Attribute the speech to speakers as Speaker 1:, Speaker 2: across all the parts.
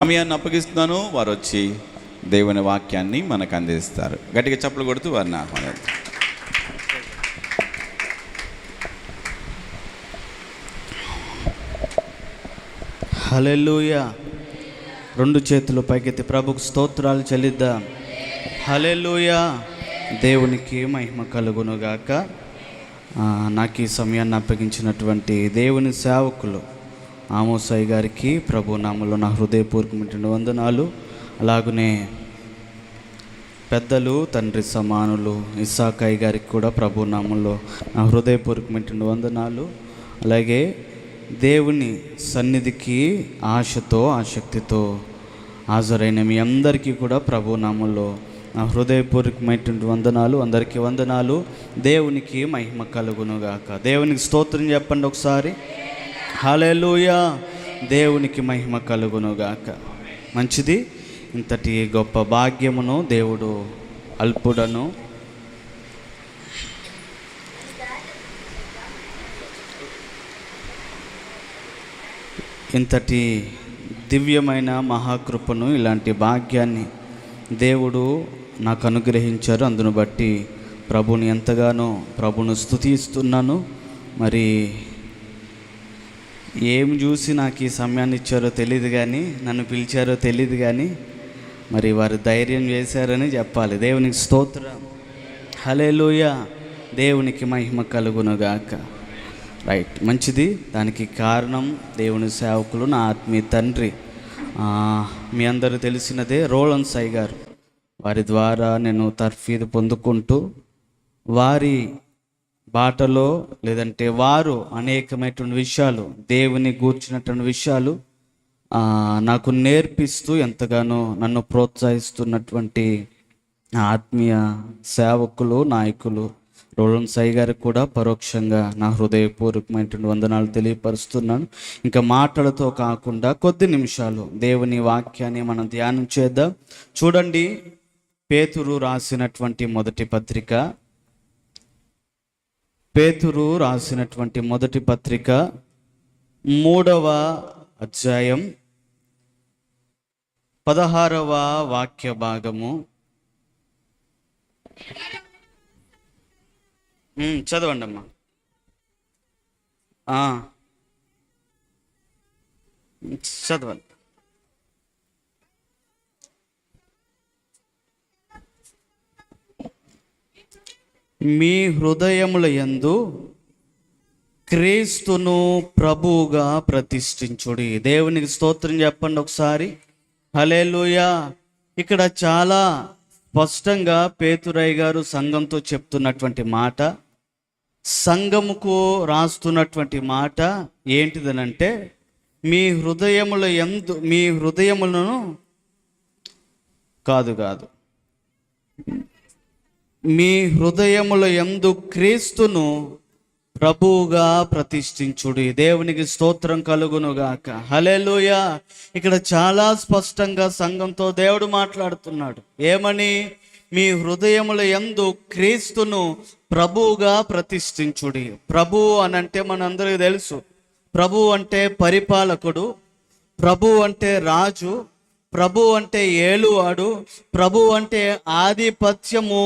Speaker 1: సమయాన్ని అప్పగిస్తున్నాను. వారు వచ్చి దేవుని వాక్యాన్ని మనకు అందిస్తారు. గట్టిగా చప్పలు కొడుతూ వారిని ఆహ్వానిస్తారు.
Speaker 2: హల్లెలూయా. రెండు చేతులు పైకెత్తి ప్రభుకు స్తోత్రాలు చెల్లిద్దాం. హల్లెలూయా. దేవునికి మహిమ కలుగునుగాక. నాకు ఈ సమయాన్ని అప్పగించినటువంటి దేవుని సేవకులు ఆమోసాయి గారికి ప్రభు నామములో నా హృదయపూర్వకమైన వందనాలు. అలాగనే పెద్దలు తండ్రి సమానులు ఇస్సాకాయి గారికి కూడా ప్రభు నామములో నా హృదయపూర్వకమైన వందనాలు. అలాగే దేవుని సన్నిధికి ఆశతో ఆసక్తితో హాజరైన మీ అందరికీ కూడా ప్రభు నామములో నా హృదయపూర్వకమైనటువంటి వందనాలు. అందరికీ వందనాలు. దేవునికి మహిమ కలుగునుగాక. దేవునికి స్తోత్రం చెప్పండి ఒకసారి. హల్లెలూయా. దేవునికి మహిమ కలుగునుగాక. మంచిది. ఇంతటి గొప్ప భాగ్యమును దేవుడు అల్పుడను ఇంతటి దివ్యమైన మహాకృపను ఇలాంటి భాగ్యాన్ని దేవుడు నాకు అనుగ్రహించారు. అందును బట్టి ప్రభుని ఎంతగానో ప్రభును స్తుతిస్తున్నాను. మరి ఏం చూసి నాకు ఈ సమయాన్ని ఇచ్చారో తెలియదు, కానీ నన్ను పిలిచారో తెలియదు, కానీ మరి వారు ధైర్యం చేశారని చెప్పాలి. దేవునికి స్తోత్రం. హల్లెలూయా. దేవునికి మహిమ కలుగునుగాక. రైట్, మంచిది. దానికి కారణం దేవుని సేవకులు, నా ఆత్మీయ తండ్రి, మీ అందరూ తెలిసినదే రోలన్ సాయి గారు. వారి ద్వారా నేను తర్ఫీదు పొందుకుంటూ వారి బాటలో, లేదంటే వారు అనేకమైనటువంటి విషయాలు, దేవుని గూర్చినటువంటి విషయాలు నాకు నేర్పిస్తూ ఎంతగానో నన్ను ప్రోత్సహిస్తున్నటువంటి ఆత్మీయ సేవకులు, నాయకులు రోలన్ సాయి గారికి కూడా పరోక్షంగా నా హృదయపూర్వకమైనటువంటి వందనాలు తెలియపరుస్తున్నాను. ఇంకా మాటలతో కాకుండా కొద్ది నిమిషాలు దేవుని వాక్యాన్ని మనం ధ్యానం చేద్దాం. చూడండి, పేతురు రాసినటువంటి మొదటి పత్రిక, పేతురు రాసినటువంటి మొదటి పత్రిక 3వ అధ్యాయం 16వ వాక్య భాగము. చదవండి అమ్మా. చదవండి. మీ హృదయముల యందు క్రీస్తును ప్రభువుగా ప్రతిష్ఠించుడి. దేవునికి స్తోత్రం చెప్పండి ఒకసారి. హల్లెలూయా. ఇక్కడ చాలా స్పష్టంగా పేతురయ్య గారు సంఘంతో చెప్తున్నటువంటి మాట, సంఘముకు రాస్తున్నటువంటి మాట ఏంటిదనంటే, మీ హృదయములను కాదు మీ హృదయముల యందు క్రీస్తును ప్రభువుగా ప్రతిష్ఠించుడి. దేవునికి స్తోత్రం కలుగునుగాక. హల్లెలూయా. ఇక్కడ చాలా స్పష్టంగా సంఘంతో దేవుడు మాట్లాడుతున్నాడు. ఏమని? మీ హృదయముల యందు క్రీస్తును ప్రభువుగా ప్రతిష్ఠించుడి. ప్రభువు అనంటే మనందరికీ తెలుసు. ప్రభువు అంటే పరిపాలకుడు, ప్రభువు అంటే రాజు, ప్రభు అంటే ఏలువాడు, ప్రభు అంటే ఆధిపత్యము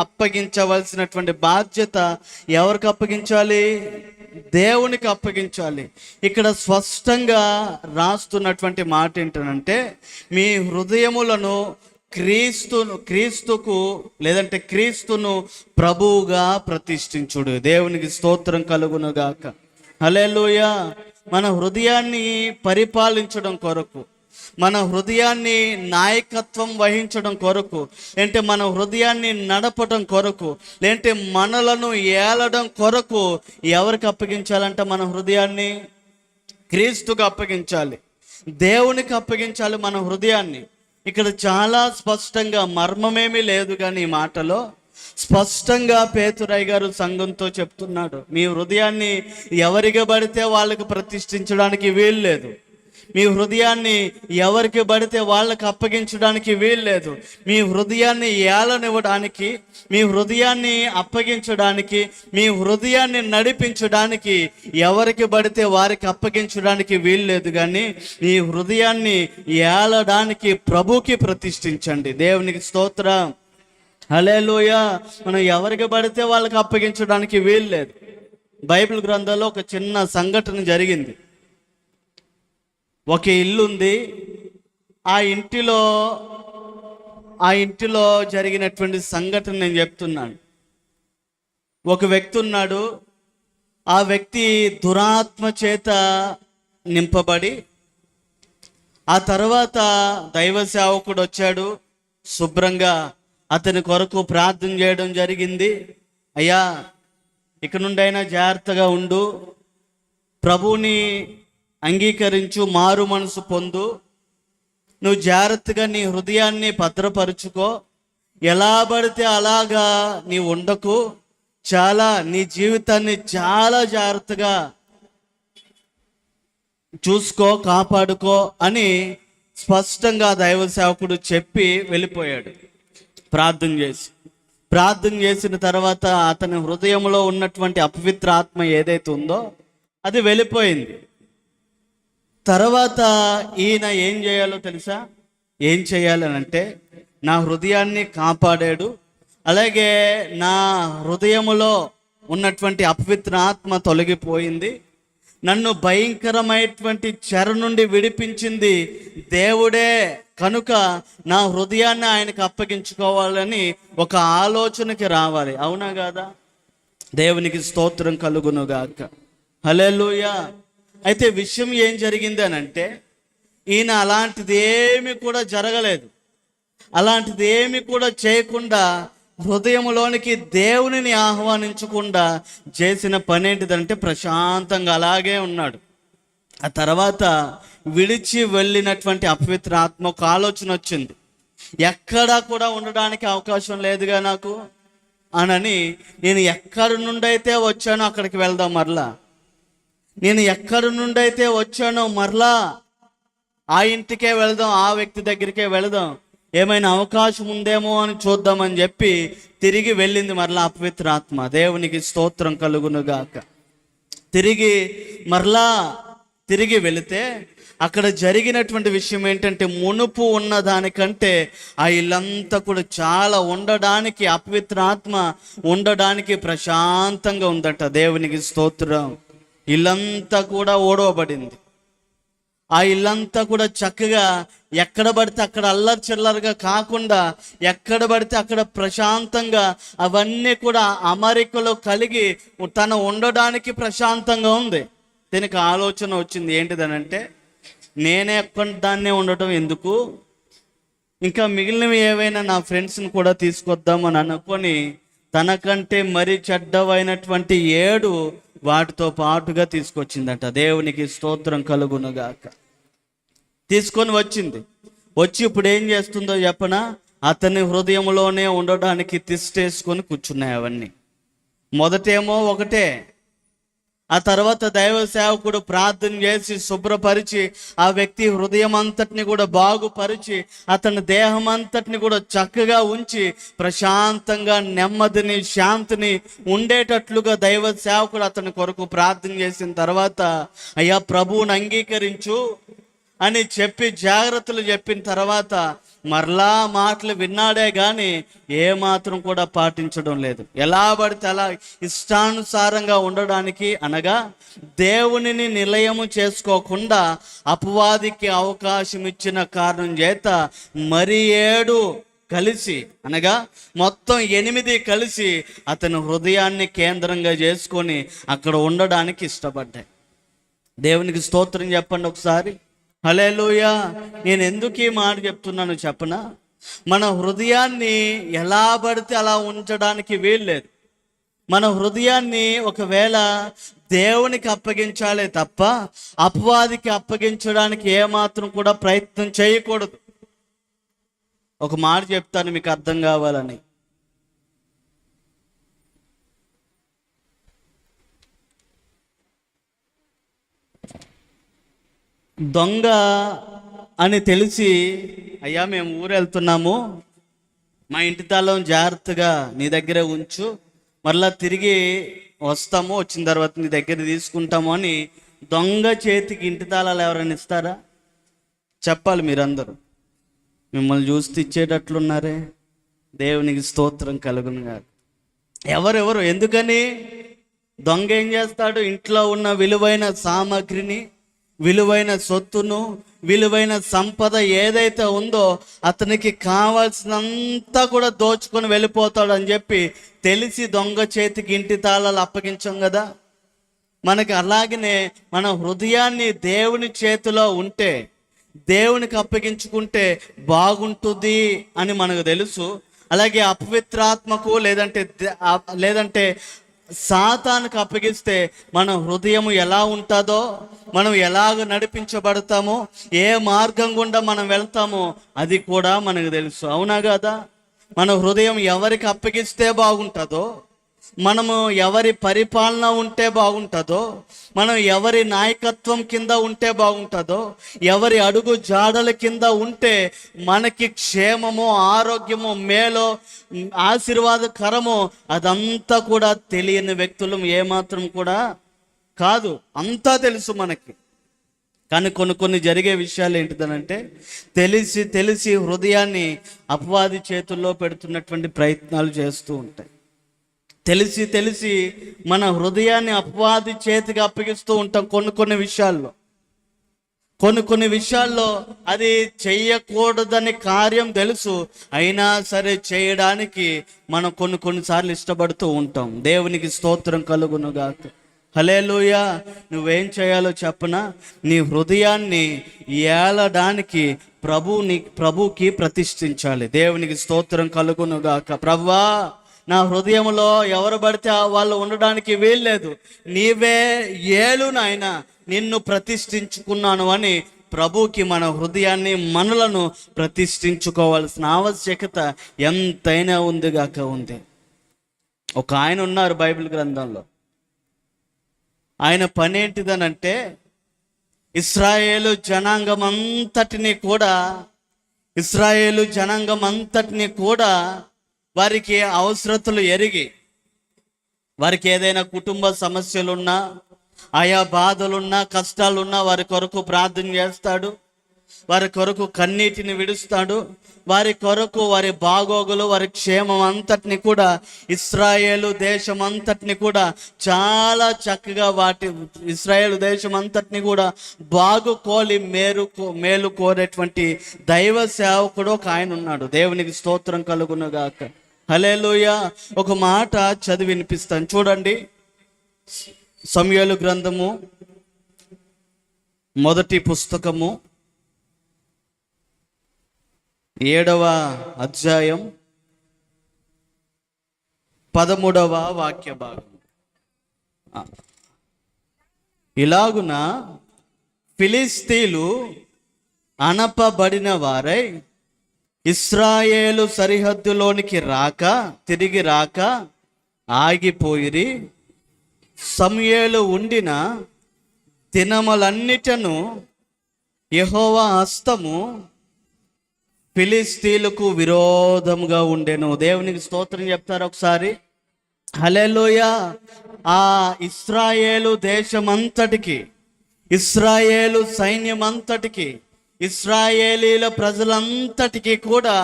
Speaker 2: అప్పగించవలసినటువంటి బాధ్యత ఎవరికి అప్పగించాలి? దేవునికి అప్పగించాలి. ఇక్కడ స్పష్టంగా రాస్తున్నటువంటి మాట ఏంటంటే, మీ హృదయములను క్రీస్తుకు లేదంటే క్రీస్తును ప్రభువుగా ప్రతిష్ఠించుడు. దేవునికి స్తోత్రం కలుగునుగాక. హల్లెలూయా. మన హృదయాన్ని పరిపాలించడం కొరకు, మన హృదయాన్ని నాయకత్వం వహించడం కొరకు, లేదంటే మన హృదయాన్ని నడపడం కొరకు, లేదంటే మనలను ఏలడం కొరకు ఎవరికి అప్పగించాలంట? మన హృదయాన్ని క్రీస్తుకు అప్పగించాలి, దేవునికి అప్పగించాలి మన హృదయాన్ని. ఇక్కడ చాలా స్పష్టంగా, మర్మమేమీ లేదు కానీ ఈ మాటలో స్పష్టంగా పేతురయ్య గారు సంఘంతో చెప్తున్నాడు, మీ హృదయాన్ని ఎవరికి పడితే వాళ్ళకి ప్రతిష్ఠించడానికి వీలు లేదు. మీ హృదయాన్ని ఎవరికి పడితే వాళ్ళకి అప్పగించడానికి వీల్లేదు. మీ హృదయాన్ని ఏలనివ్వడానికి, మీ హృదయాన్ని అప్పగించడానికి, మీ హృదయాన్ని నడిపించడానికి ఎవరికి పడితే వారికి అప్పగించడానికి వీల్లేదు. కానీ మీ హృదయాన్ని ఏలడానికి ప్రభుకి ప్రతిష్ఠించండి. దేవునికి స్తోత్రం. హల్లెలూయా. మనం ఎవరికి పడితే వాళ్ళకి అప్పగించడానికి వీల్లేదు. బైబిల్ గ్రంథంలో ఒక చిన్న సంఘటన జరిగింది. ఒక ఇల్లు ఉంది. ఆ ఇంటిలో జరిగినటువంటి సంఘటన నేను చెప్తున్నాను. ఒక వ్యక్తి ఉన్నాడు. ఆ వ్యక్తి దురాత్మ చేత నింపబడి, ఆ తర్వాత దైవ సేవకుడు వచ్చాడు. శుభ్రంగా అతని కొరకు ప్రార్థన చేయడం జరిగింది. అయ్యా, ఇక నుండైనా జాగ్రత్తగా ఉండు, ప్రభువుని అంగీకరించు, మారు మనసు పొందు, నువ్వు జాగ్రత్తగా నీ హృదయాన్ని భద్రపరుచుకో, ఎలా పడితే అలాగా నీ ఉండకు, నీ జీవితాన్ని చాలా జాగ్రత్తగా చూసుకో, కాపాడుకో అని స్పష్టంగా దైవ సేవకుడు చెప్పి వెళ్ళిపోయాడు. ప్రార్థన చేసిన తర్వాత అతని హృదయంలో ఉన్నటువంటి అపవిత్ర ఆత్మ ఏదైతే ఉందో అది వెళ్ళిపోయింది. తర్వాత ఈయన ఏం చేయాలో తెలుసా? ఏం చేయాలనంటే, నా హృదయాన్ని కాపాడాడు, అలాగే నా హృదయములో ఉన్నటువంటి అపవిత్ర ఆత్మ తొలగిపోయింది, నన్ను భయంకరమైనటువంటి చెర నుండి విడిపించింది దేవుడే, కనుక నా హృదయాన్ని ఆయనకు అప్పగించుకోవాలని ఒక ఆలోచనకి రావాలి. అవునా కాదా? దేవునికి స్తోత్రం కలుగునుగాక. హల్లెలూయా. అయితే విషయం ఏం జరిగింది అని అంటే, ఈయన అలాంటిది ఏమి కూడా జరగలేదు. అలాంటిది ఏమి కూడా చేయకుండా, హృదయంలోనికి దేవునిని ఆహ్వానించకుండా చేసిన పని ఏంటిదంటే, ప్రశాంతంగా అలాగే ఉన్నాడు. ఆ తర్వాత విడిచి వెళ్ళినటువంటి అపవిత్ర ఆత్మ ఒక ఆలోచన వచ్చింది. ఎక్కడా కూడా ఉండడానికి అవకాశం లేదుగా నాకు అనని, నేను ఎక్కడి నుండైతే వచ్చానో అక్కడికి వెళ్దాం, మరలా నేను ఎక్కడి నుండైతే వచ్చానో మరలా ఆ ఇంటికే వెళదాం, ఆ వ్యక్తి దగ్గరికే వెళదాం, ఏమైనా అవకాశం ఉందేమో అని చూద్దామని చెప్పి తిరిగి వెళ్ళింది మరలా అపవిత్ర ఆత్మ. దేవునికి స్తోత్రం కలుగునుగాక. తిరిగి వెళితే అక్కడ జరిగినటువంటి విషయం ఏంటంటే, మునుపు ఉన్న దానికంటే ఆ ఇల్లంతా కూడా చాలా ఉండడానికి, అపవిత్ర ఆత్మ ఉండడానికి ప్రశాంతంగా ఉందట. దేవునికి స్తోత్రం. ఇల్లంతా కూడా ఓడవబడింది. ఆ ఇల్లంతా కూడా చక్కగా ఎక్కడ పడితే అక్కడ అల్లరి చిల్లరగా కాకుండా, ఎక్కడ పడితే అక్కడ ప్రశాంతంగా, అవన్నీ కూడా అమరికలో కలిగి తన ఉండడానికి ప్రశాంతంగా ఉంది. దీనికి ఆలోచన వచ్చింది. ఏంటిదనంటే, నేనే దాన్నే ఉండటం ఎందుకు, ఇంకా మిగిలినవి ఏవైనా నా ఫ్రెండ్స్ని కూడా తీసుకొద్దామని అనుకొని తనకంటే మరి చెడ్డవైనటువంటి 7 వాటితో పాటుగా తీసుకొచ్చిందట. దేవునికి స్తోత్రం కలుగునుగాక. తీసుకొని వచ్చి ఇప్పుడు ఏం చేస్తుందో చెప్పనా? అతని హృదయంలోనే ఉండడానికి తిష్టేసుకొని కూర్చున్నాయి అవన్నీ. మొదటేమో ఒకటే. ఆ తర్వాత దైవ సేవకుడు ప్రార్థన చేసి శుభ్రపరిచి, ఆ వ్యక్తి హృదయం అంతటిని కూడా బాగుపరిచి, అతని దేహం అంతటిని కూడా చక్కగా ఉంచి, ప్రశాంతంగా నెమ్మదిని శాంతిని ఉండేటట్లుగా దైవ సేవకుడు అతని కొరకు ప్రార్థన చేసిన తర్వాత, అయ్యా ప్రభువుని అంగీకరించు అని చెప్పి జాగ్రత్తలు చెప్పిన తర్వాత మరలా మాటలు విన్నాడే కానీ ఏమాత్రం కూడా పాటించడం లేదు. ఎలా పడితే అలా ఇష్టానుసారంగా ఉండడానికి, అనగా దేవునిని నిలయము చేసుకోకుండా అపవాదికి అవకాశం ఇచ్చిన కారణం చేత మరి 7 కలిసి, అనగా మొత్తం 8 కలిసి అతని హృదయాన్ని కేంద్రంగా చేసుకొని అక్కడ ఉండడానికి ఇష్టపడ్డాయి. దేవునికి స్తోత్రం చెప్పండి ఒకసారి. హల్లెలూయా. నేను ఎందుకు ఈ మాట చెప్తున్నాను చెప్పనా? మన హృదయాన్ని ఎలా పడితే అలా ఉంచడానికి వీల్లేదు. మన హృదయాన్ని ఒకవేళ దేవునికి అప్పగించాలే తప్ప అపవాదికి అప్పగించడానికి ఏమాత్రం కూడా ప్రయత్నం చేయకూడదు. ఒక మాట చెప్తాను మీకు అర్థం కావాలని. దొంగ అని తెలిసి, అయ్యా మేము ఊరు వెళ్తున్నాము, మా ఇంటి తాళం జాగ్రత్తగా నీ దగ్గరే ఉంచు, మరలా తిరిగి వస్తాము, వచ్చిన తర్వాత నీ దగ్గర తీసుకుంటాము అని దొంగ చేతికి ఇంటి తాళాలు ఎవరైనా ఇస్తారా? చెప్పాలి మీరందరూ. మిమ్మల్ని చూస్తే ఇచ్చేటట్లున్నారే. దేవునికి స్తోత్రం కలుగును గాక. ఎవరెవరు? ఎందుకని? దొంగ ఏం చేస్తాడు? ఇంట్లో ఉన్న విలువైన సామాగ్రిని, విలువైన సొత్తును, విలువైన సంపద ఏదైతే ఉందో అతనికి కావాల్సినంతా కూడా దోచుకొని వెళ్ళిపోతాడు అని చెప్పి తెలిసి దొంగ చేతికి ఇంటి తాళాలు అప్పగించాం కదా. మనకి అలాగనే మన హృదయాన్ని దేవుని చేతిలో ఉంటే, దేవునికి అప్పగించుకుంటే బాగుంటుంది అని మనకు తెలుసు. అలాగే అపవిత్రాత్మకు లేదంటే సాతానుకు అప్పగిస్తే మన హృదయం ఎలా ఉంటుందో, మనం ఎలాగ నడిపించబడతామో, ఏ మార్గం గుండా మనం వెళ్తామో అది కూడా మనకు తెలుసు. అవునా కదా? మన హృదయం ఎవరికి అప్పగిస్తే బాగుంటుందో, మనము ఎవరి పరిపాలన ఉంటే బాగుంటుందో, మనం ఎవరి నాయకత్వం కింద ఉంటే బాగుంటుందో, ఎవరి అడుగు జాడల కింద ఉంటే మనకి క్షేమము, ఆరోగ్యము, మేలో, ఆశీర్వాదకరము, అదంతా కూడా తెలియని వ్యక్తులు ఏమాత్రం కూడా కాదు. అంతా తెలుసు మనకి. కానీ కొన్ని జరిగే విషయాలు ఏంటిదనంటే, తెలిసి హృదయాన్ని అపవాది చేతుల్లో పెడుతున్నటువంటి ప్రయత్నాలు చేస్తూ ఉంటాయి. తెలిసి మన హృదయాన్ని అపవాది చేతికి అప్పగిస్తూ ఉంటాం. కొన్ని విషయాల్లో అది చెయ్యకూడదని కార్యం తెలుసు, అయినా సరే చేయడానికి మనం కొన్నిసార్లు ఇష్టపడుతూ ఉంటాం. దేవునికి స్తోత్రం కలుగునుగాక. హల్లెలూయా. నువ్వేం చేయాలో చెప్పనా? నీ హృదయాన్ని ఏలడానికి ప్రభుకి ప్రతిష్ఠించాలి. దేవునికి స్తోత్రం కలుగునుగాక. ప్రభువా, నా హృదయంలో ఎవరు పడితే వాళ్ళు ఉండడానికి వీల్లేదు, నీవే ఏలు నాయన, నిన్ను ప్రతిష్ఠించుకున్నాను అని ప్రభుకి మన హృదయాన్ని, మనలను ప్రతిష్ఠించుకోవాల్సిన ఆవశ్యకత ఎంతైనా ఉంది. ఒక ఆయన ఉన్నారు బైబిల్ గ్రంథంలో. ఆయన పని ఏంటిదనంటే, ఇశ్రాయేలు జనాంగం అంతటిని కూడా వారికి అవసరతలు ఎరిగి, వారికి ఏదైనా కుటుంబ సమస్యలున్నా, ఆయా బాధలున్నా, కష్టాలున్నా వారి కొరకు ప్రార్థన చేస్తాడు. వారి కొరకు కన్నీటిని విడుస్తాడు. వారి కొరకు వారి బాగోగులు, వారి క్షేమం అంతటిని కూడా, ఇశ్రాయేలు దేశం అంతటిని కూడా చాలా చక్కగా ఇశ్రాయేలు దేశం అంతటిని కూడా బాగుకోలి మేలు కోరేటువంటి దైవ సేవకుడు ఒక ఆయన ఉన్నాడు. దేవునికి స్తోత్రం కలుగునుగాక. హల్లెలూయా. ఒక మాట చదివి వినిపిస్తాను, చూడండి. సమూయేలు గ్రంథము మొదటి పుస్తకము 7వ అధ్యాయం 13వ వాక్య భాగం. ఇలాగున ఫిలిస్తీన్లు అనపబడిన వారై ఇశ్రాయేలు సరిహద్దులోనికి తిరిగి రాక ఆగిపోయిరి. సమూయేలు ఉండిన దినములన్నిటను యెహోవా హస్తము ఫిలిస్తీన్లకు విరోధముగా ఉండెను. దేవునికి స్తోత్రం చెప్తారు ఒకసారి. హల్లెలూయా. ఆ ఇశ్రాయేలు దేశమంతటికి, ఇశ్రాయేలు సైన్యమంతటికి, ఇశ్రాయేలీల ప్రజలంతటికి కూడా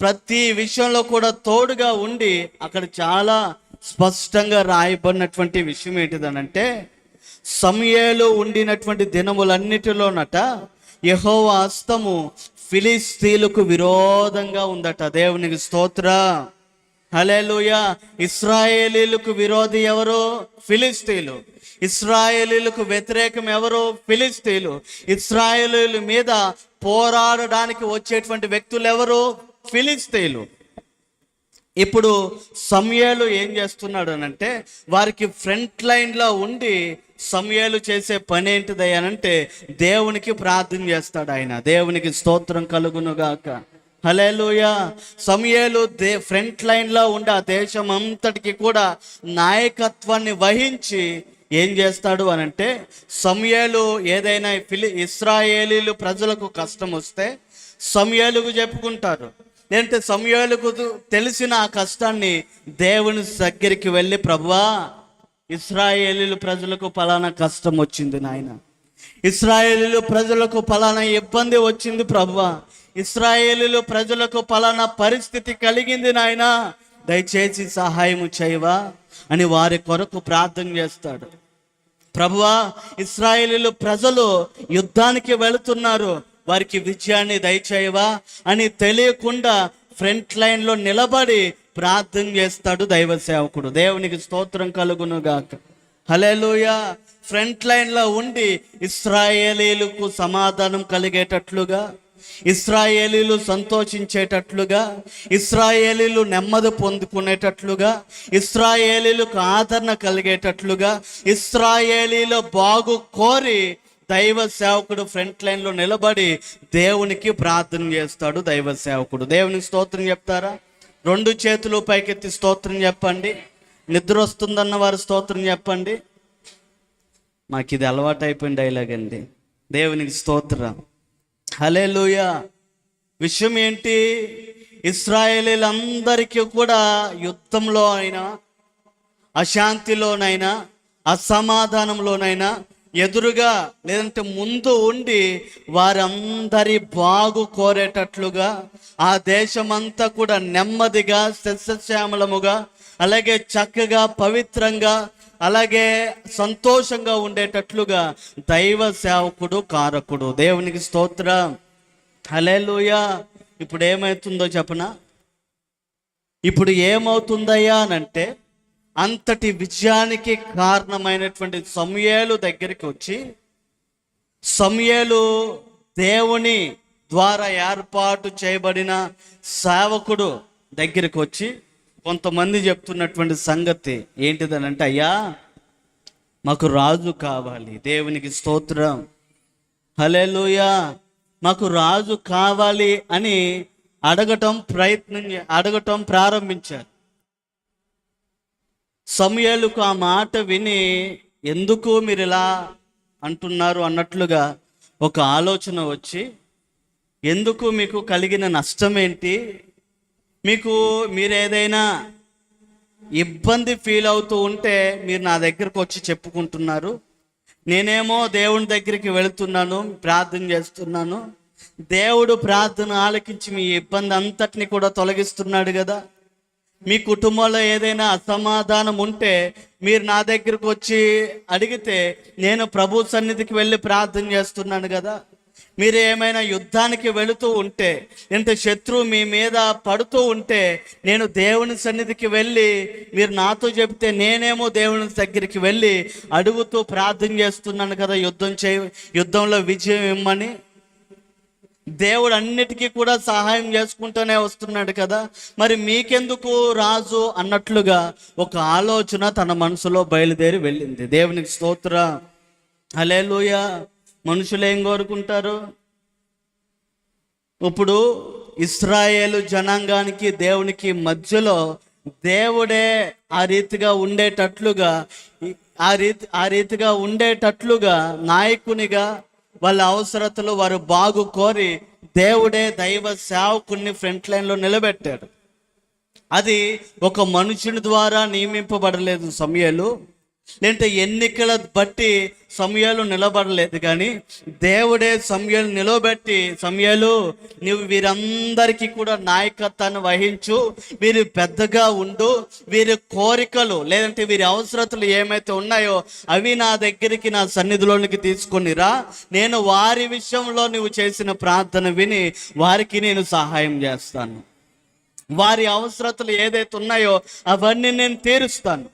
Speaker 2: ప్రతి విషయంలో కూడా తోడుగా ఉండి, అక్కడ చాలా స్పష్టంగా రాయబడినటువంటి విషయం ఏంటిదనంటే, సమూయేలు ఉండినటువంటి దినములన్నిటిలోనట యెహోవా హస్తము ఫిలిస్తీన్లకు విరోధంగా ఉందట. దేవునికి స్తోత్రం. హల్లెలూయా. ఇశ్రాయేలీలకు విరోధి ఎవరు? ఫిలిస్తీన్లు. ఇశ్రాయేలీలకు వ్యతిరేకం ఎవరు? ఫిలిస్తీన్లు. ఇశ్రాయేలీల మీద పోరాడడానికి వచ్చేటువంటి వ్యక్తులు ఎవరు? ఫిలిస్తీన్లు. ఇప్పుడు సమూయేలు ఏం చేస్తున్నాడు అనంటే, వారికి ఫ్రంట్ లైన్లో ఉండి సమూయేలు చేసే పని ఏంటిదయ్యానంటే, దేవునికి ప్రార్థన చేస్తాడు ఆయన. దేవునికి స్తోత్రం కలుగునుగాక. హల్లెలూయా. సమూయేలు ఫ్రంట్ లైన్లో ఉండి ఆ దేశం అంతటికి కూడా నాయకత్వాన్ని వహించి ఏం చేస్తాడు అని అంటే, సమూయేలు ఏదైనా ఇశ్రాయేలీలు ప్రజలకు కష్టం వస్తే సమూయేలుకు చెప్పుకుంటారు. లేదంటే సమూయేలుకు తెలిసిన ఆ కష్టాన్ని దేవుని దగ్గరికి వెళ్ళి, ప్రభువా ఇశ్రాయేలీలు ప్రజలకు పలానా కష్టం వచ్చింది నాయన, ఇశ్రాయేలీలు ప్రజలకు పలానా ఇబ్బంది వచ్చింది ప్రభువా, ఇశ్రాయేలీలు ప్రజలకు పలానా పరిస్థితి కలిగింది నాయన, దయచేసి సహాయము చేయవా అని వారి కొరకు ప్రార్థన చేస్తాడు. ప్రభువా ఇశ్రాయేలీలు ప్రజలు యుద్ధానికి వెళుతున్నారు, వారికి విజయాన్ని దయచేయవా అని తెలియకుండా ఫ్రంట్ లైన్లో నిలబడి ప్రార్థన చేస్తాడు దైవ సేవకుడు. దేవునికి స్తోత్రం కలుగును గాక. హల్లెలూయా. ఫ్రంట్ లైన్లో ఉండి ఇశ్రాయేలీలకు సమాధానం కలిగేటట్లుగా, ఇశ్రాయేలీలు సంతోషించేటట్లుగా, ఇశ్రాయేలీలు నెమ్మది పొందుకునేటట్లుగా, ఇశ్రాయేలీలకు ఆదరణ కలిగేటట్లుగా, ఇశ్రాయేలీల బాగు కోరి దైవ సేవకుడు ఫ్రంట్ లైన్లో నిలబడి దేవునికి ప్రార్థన చేస్తాడు దైవ సేవకుడు. దేవునికి స్తోత్రం చెప్తారా? 2 చేతులు పైకెత్తి స్తోత్రం చెప్పండి. నిద్ర వస్తుందన్న వారు స్తోత్రం చెప్పండి. మాకు ఇది అలవాటు అయిపోయిన డైలాగ్ అండి. దేవునికి స్తోత్రం. హల్లెలూయా. విషయం ఏంటి? ఇశ్రాయేలీలందరికీ కూడా యుద్ధంలో అయినా, అశాంతిలోనైనా, అసమాధానంలోనైనా ఎదురుగా లేదంటే ముందు ఉండి వారందరి బాగు కోరేటట్లుగా, ఆ దేశమంతా కూడా నెమ్మదిగా సస్యశ్యామలముగా, అలాగే చక్కగా పవిత్రంగా, అలాగే సంతోషంగా ఉండేటట్లుగా దైవ సేవకుడు కారకుడు. దేవునికి స్తోత్రం. హల్లెలూయా. ఇప్పుడు ఏమవుతుందో చెప్పనా? ఇప్పుడు ఏమవుతుందయ్యా అనంటే, అంతటి విజయానికి కారణమైనటువంటి సమూయేలు దగ్గరికి వచ్చి, సమూయేలు దేవుని ద్వారా ఏర్పాటు చేయబడిన సేవకుడు దగ్గరికి వచ్చి కొంతమంది చెప్తున్నటువంటి సంగతి ఏంటిదనంటే, అయ్యా మాకు రాజు కావాలి. దేవునికి స్తోత్రం. హల్లెలూయా. మాకు రాజు కావాలి అని అడగటం ప్రారంభించారు. సమూయేలుకు ఆ మాట విని, ఎందుకు మీరు ఇలా అంటున్నారు అన్నట్లుగా ఒక ఆలోచన వచ్చి, ఎందుకు, మీకు కలిగిన నష్టం ఏంటి, మీరు ఏదైనా ఇబ్బంది ఫీల్ అవుతూ ఉంటే మీరు నా దగ్గరకు వచ్చి చెప్పుకుంటున్నారు, నేనేమో దేవుని దగ్గరికి వెళుతున్నాను, ప్రార్థన చేస్తున్నాను, దేవుడు ప్రార్థన ఆలకించి మీ ఇబ్బంది అంతటిని కూడా తొలగిస్తున్నాడు కదా. మీ కుటుంబంలో ఏదైనా అసమాధానం ఉంటే మీరు నా దగ్గరకు వచ్చి అడిగితే నేను ప్రభు సన్నిధికి వెళ్ళి ప్రార్థన చేస్తున్నాను కదా. మీరు ఏమైనా యుద్ధానికి వెళుతూ ఉంటే, ఎంత శత్రువు మీ మీద పడుతూ ఉంటే, నేను దేవుని సన్నిధికి వెళ్ళి మీరు నాతో చెబితే నేనేమో దేవుని దగ్గరికి వెళ్ళి అడుగుతూ ప్రార్థన చేస్తున్నాను కదా, యుద్ధంలో విజయం ఇమ్మని. దేవుడు అన్నిటికీ కూడా సహాయం చేసుకుంటూనే వస్తున్నాడు కదా, మరి మీకెందుకు రాజు అన్నట్లుగా ఒక ఆలోచన తన మనసులో బయలుదేరి వెళ్ళింది. దేవునికి స్తోత్రం. హల్లెలూయా. మనుషులు ఏం కోరుకుంటారు? ఇప్పుడు ఇశ్రాయేలు జనాంగానికి దేవునికి మధ్యలో దేవుడే ఆ రీతిగా ఉండేటట్లుగా నాయకునిగా వాళ్ళ అవసరతలు వారు బాగు కోరి దేవుడే దైవ సేవకుని ఫ్రంట్ లైన్లో నిలబెట్టాడు. అది ఒక మనుషుని ద్వారా నియమింపబడలేదు సమూయేలు, లేదంటే ఎన్నికల బట్టి సమూయేలు నిలబడలేదు, కానీ దేవుడే సమూయేలు నిలబెట్టి, సమూయేలు నువ్వు వీరందరికీ కూడా నాయకత్వాన్ని వహించు, వీరు పెద్దగా ఉండు, వీరి కోరికలు లేదంటే వీరి అవసరతలు ఏమైతే ఉన్నాయో అవి నా దగ్గరికి, నా సన్నిధిలోనికి తీసుకొనిరా, నేను వారి విషయంలో నువ్వు చేసిన ప్రార్థన విని వారికి నేను సహాయం చేస్తాను, వారి అవసరతలు ఏదైతే ఉన్నాయో అవన్నీ నేను తీరుస్తాను,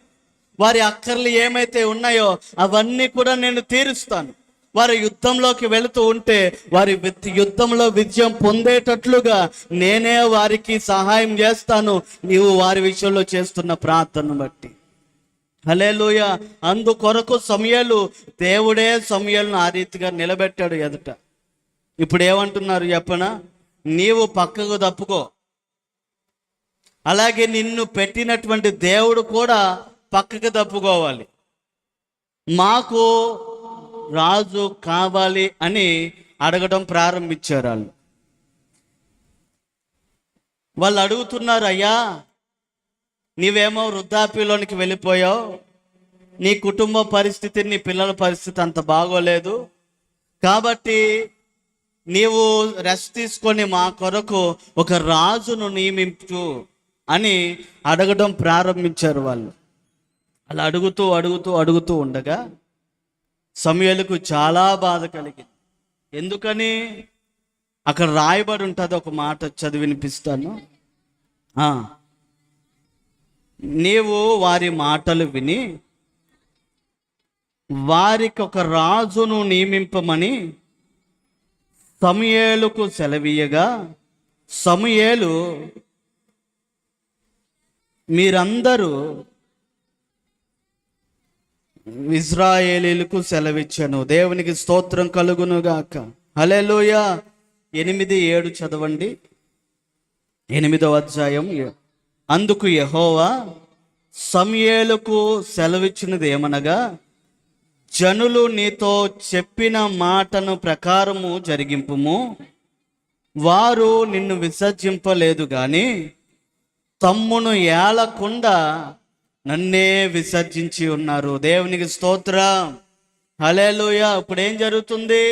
Speaker 2: వారి అక్కర్లు ఏమైతే ఉన్నాయో అవన్నీ కూడా నేను తీరుస్తాను, వారు యుద్ధంలోకి వెళుతూ ఉంటే వారి యుద్ధంలో విజయం పొందేటట్లుగా నేనే వారికి సహాయం చేస్తాను, నీవు వారి విషయంలో చేస్తున్న ప్రార్థనను బట్టి. హల్లెలూయా. అందుకొరకు దేవుడే సమూయేలును ఆ రీతిగా నిలబెట్టాడు ఎదుట. ఇప్పుడు ఏమంటున్నారు చెప్పనా? నీవు పక్కకు తప్పుకో, అలాగే నిన్ను పెట్టినటువంటి దేవుడు కూడా పక్కకు తప్పుకోవాలి. మాకు రాజు కావాలి అని అడగడం ప్రారంభించారు. వాళ్ళు అడుగుతున్నారు, అయ్యా నీవేమో వృద్ధాప్యంలోనికి వెళ్ళిపోయావు, నీ కుటుంబ పరిస్థితి, నీ పిల్లల పరిస్థితి అంత బాగోలేదు, కాబట్టి నీవు రెస్ట్ తీసుకొని మా కొరకు ఒక రాజును నియమించు అని అడగడం ప్రారంభించారు వాళ్ళు. అలా అడుగుతూ అడుగుతూ అడుగుతూ ఉండగా సమూయేలుకు చాలా బాధ కలిగింది. ఎందుకని? అక్కడ రాయబడి ఉంటుంది, ఒక మాట చదివి వినిపిస్తాను. నీవు వారి మాటలు విని వారికి ఒక రాజును నియమింపమని సమూయేలుకు సెలవీయగా, సమూయేలు మీరందరూ ఇశ్రాయేలీయులకు సెలవిచ్చాను. దేవునికి స్తోత్రం కలుగునుగాక. హల్లెలూయా. 8:7 చదవండి. 8వ అధ్యాయం. అందుకు యెహోవా సమూయేలుకు సెలవిచ్చినది ఏమనగా, జనులు నీతో చెప్పిన మాటను ప్రకారము జరిగింపుము. వారు నిన్ను విసర్జింపలేదు గాని తమ్మును ఏలకుండా నన్నే విసర్జించి ఉన్నారు. దేవునికి స్తోత్రం. హల్లెలూయా. ఇప్పుడు ఏం జరుగుతుంది?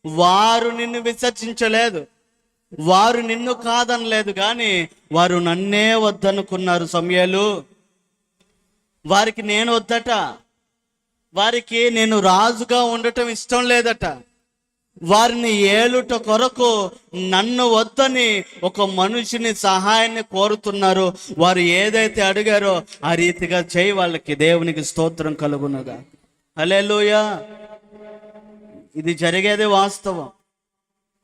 Speaker 2: వారు నిన్ను విసర్జించలేదు, వారు నిన్ను కాదనలేదు, కానీ వారు నన్నే వద్దనుకున్నారు. సమూయేలు, వారికి నేను వద్దట, వారికి నేను రాజుగా ఉండటం ఇష్టం లేదట, వారిని ఏలుట కొరకు నన్ను వద్దని ఒక మనిషిని సహాయాన్ని కోరుతున్నారు. వారు ఏదైతే అడిగారో ఆ రీతిగా చేయి వాళ్ళకి. దేవునికి స్తోత్రం కలుగునుగా. హల్లెలూయా. ఇది జరిగేదే వాస్తవం.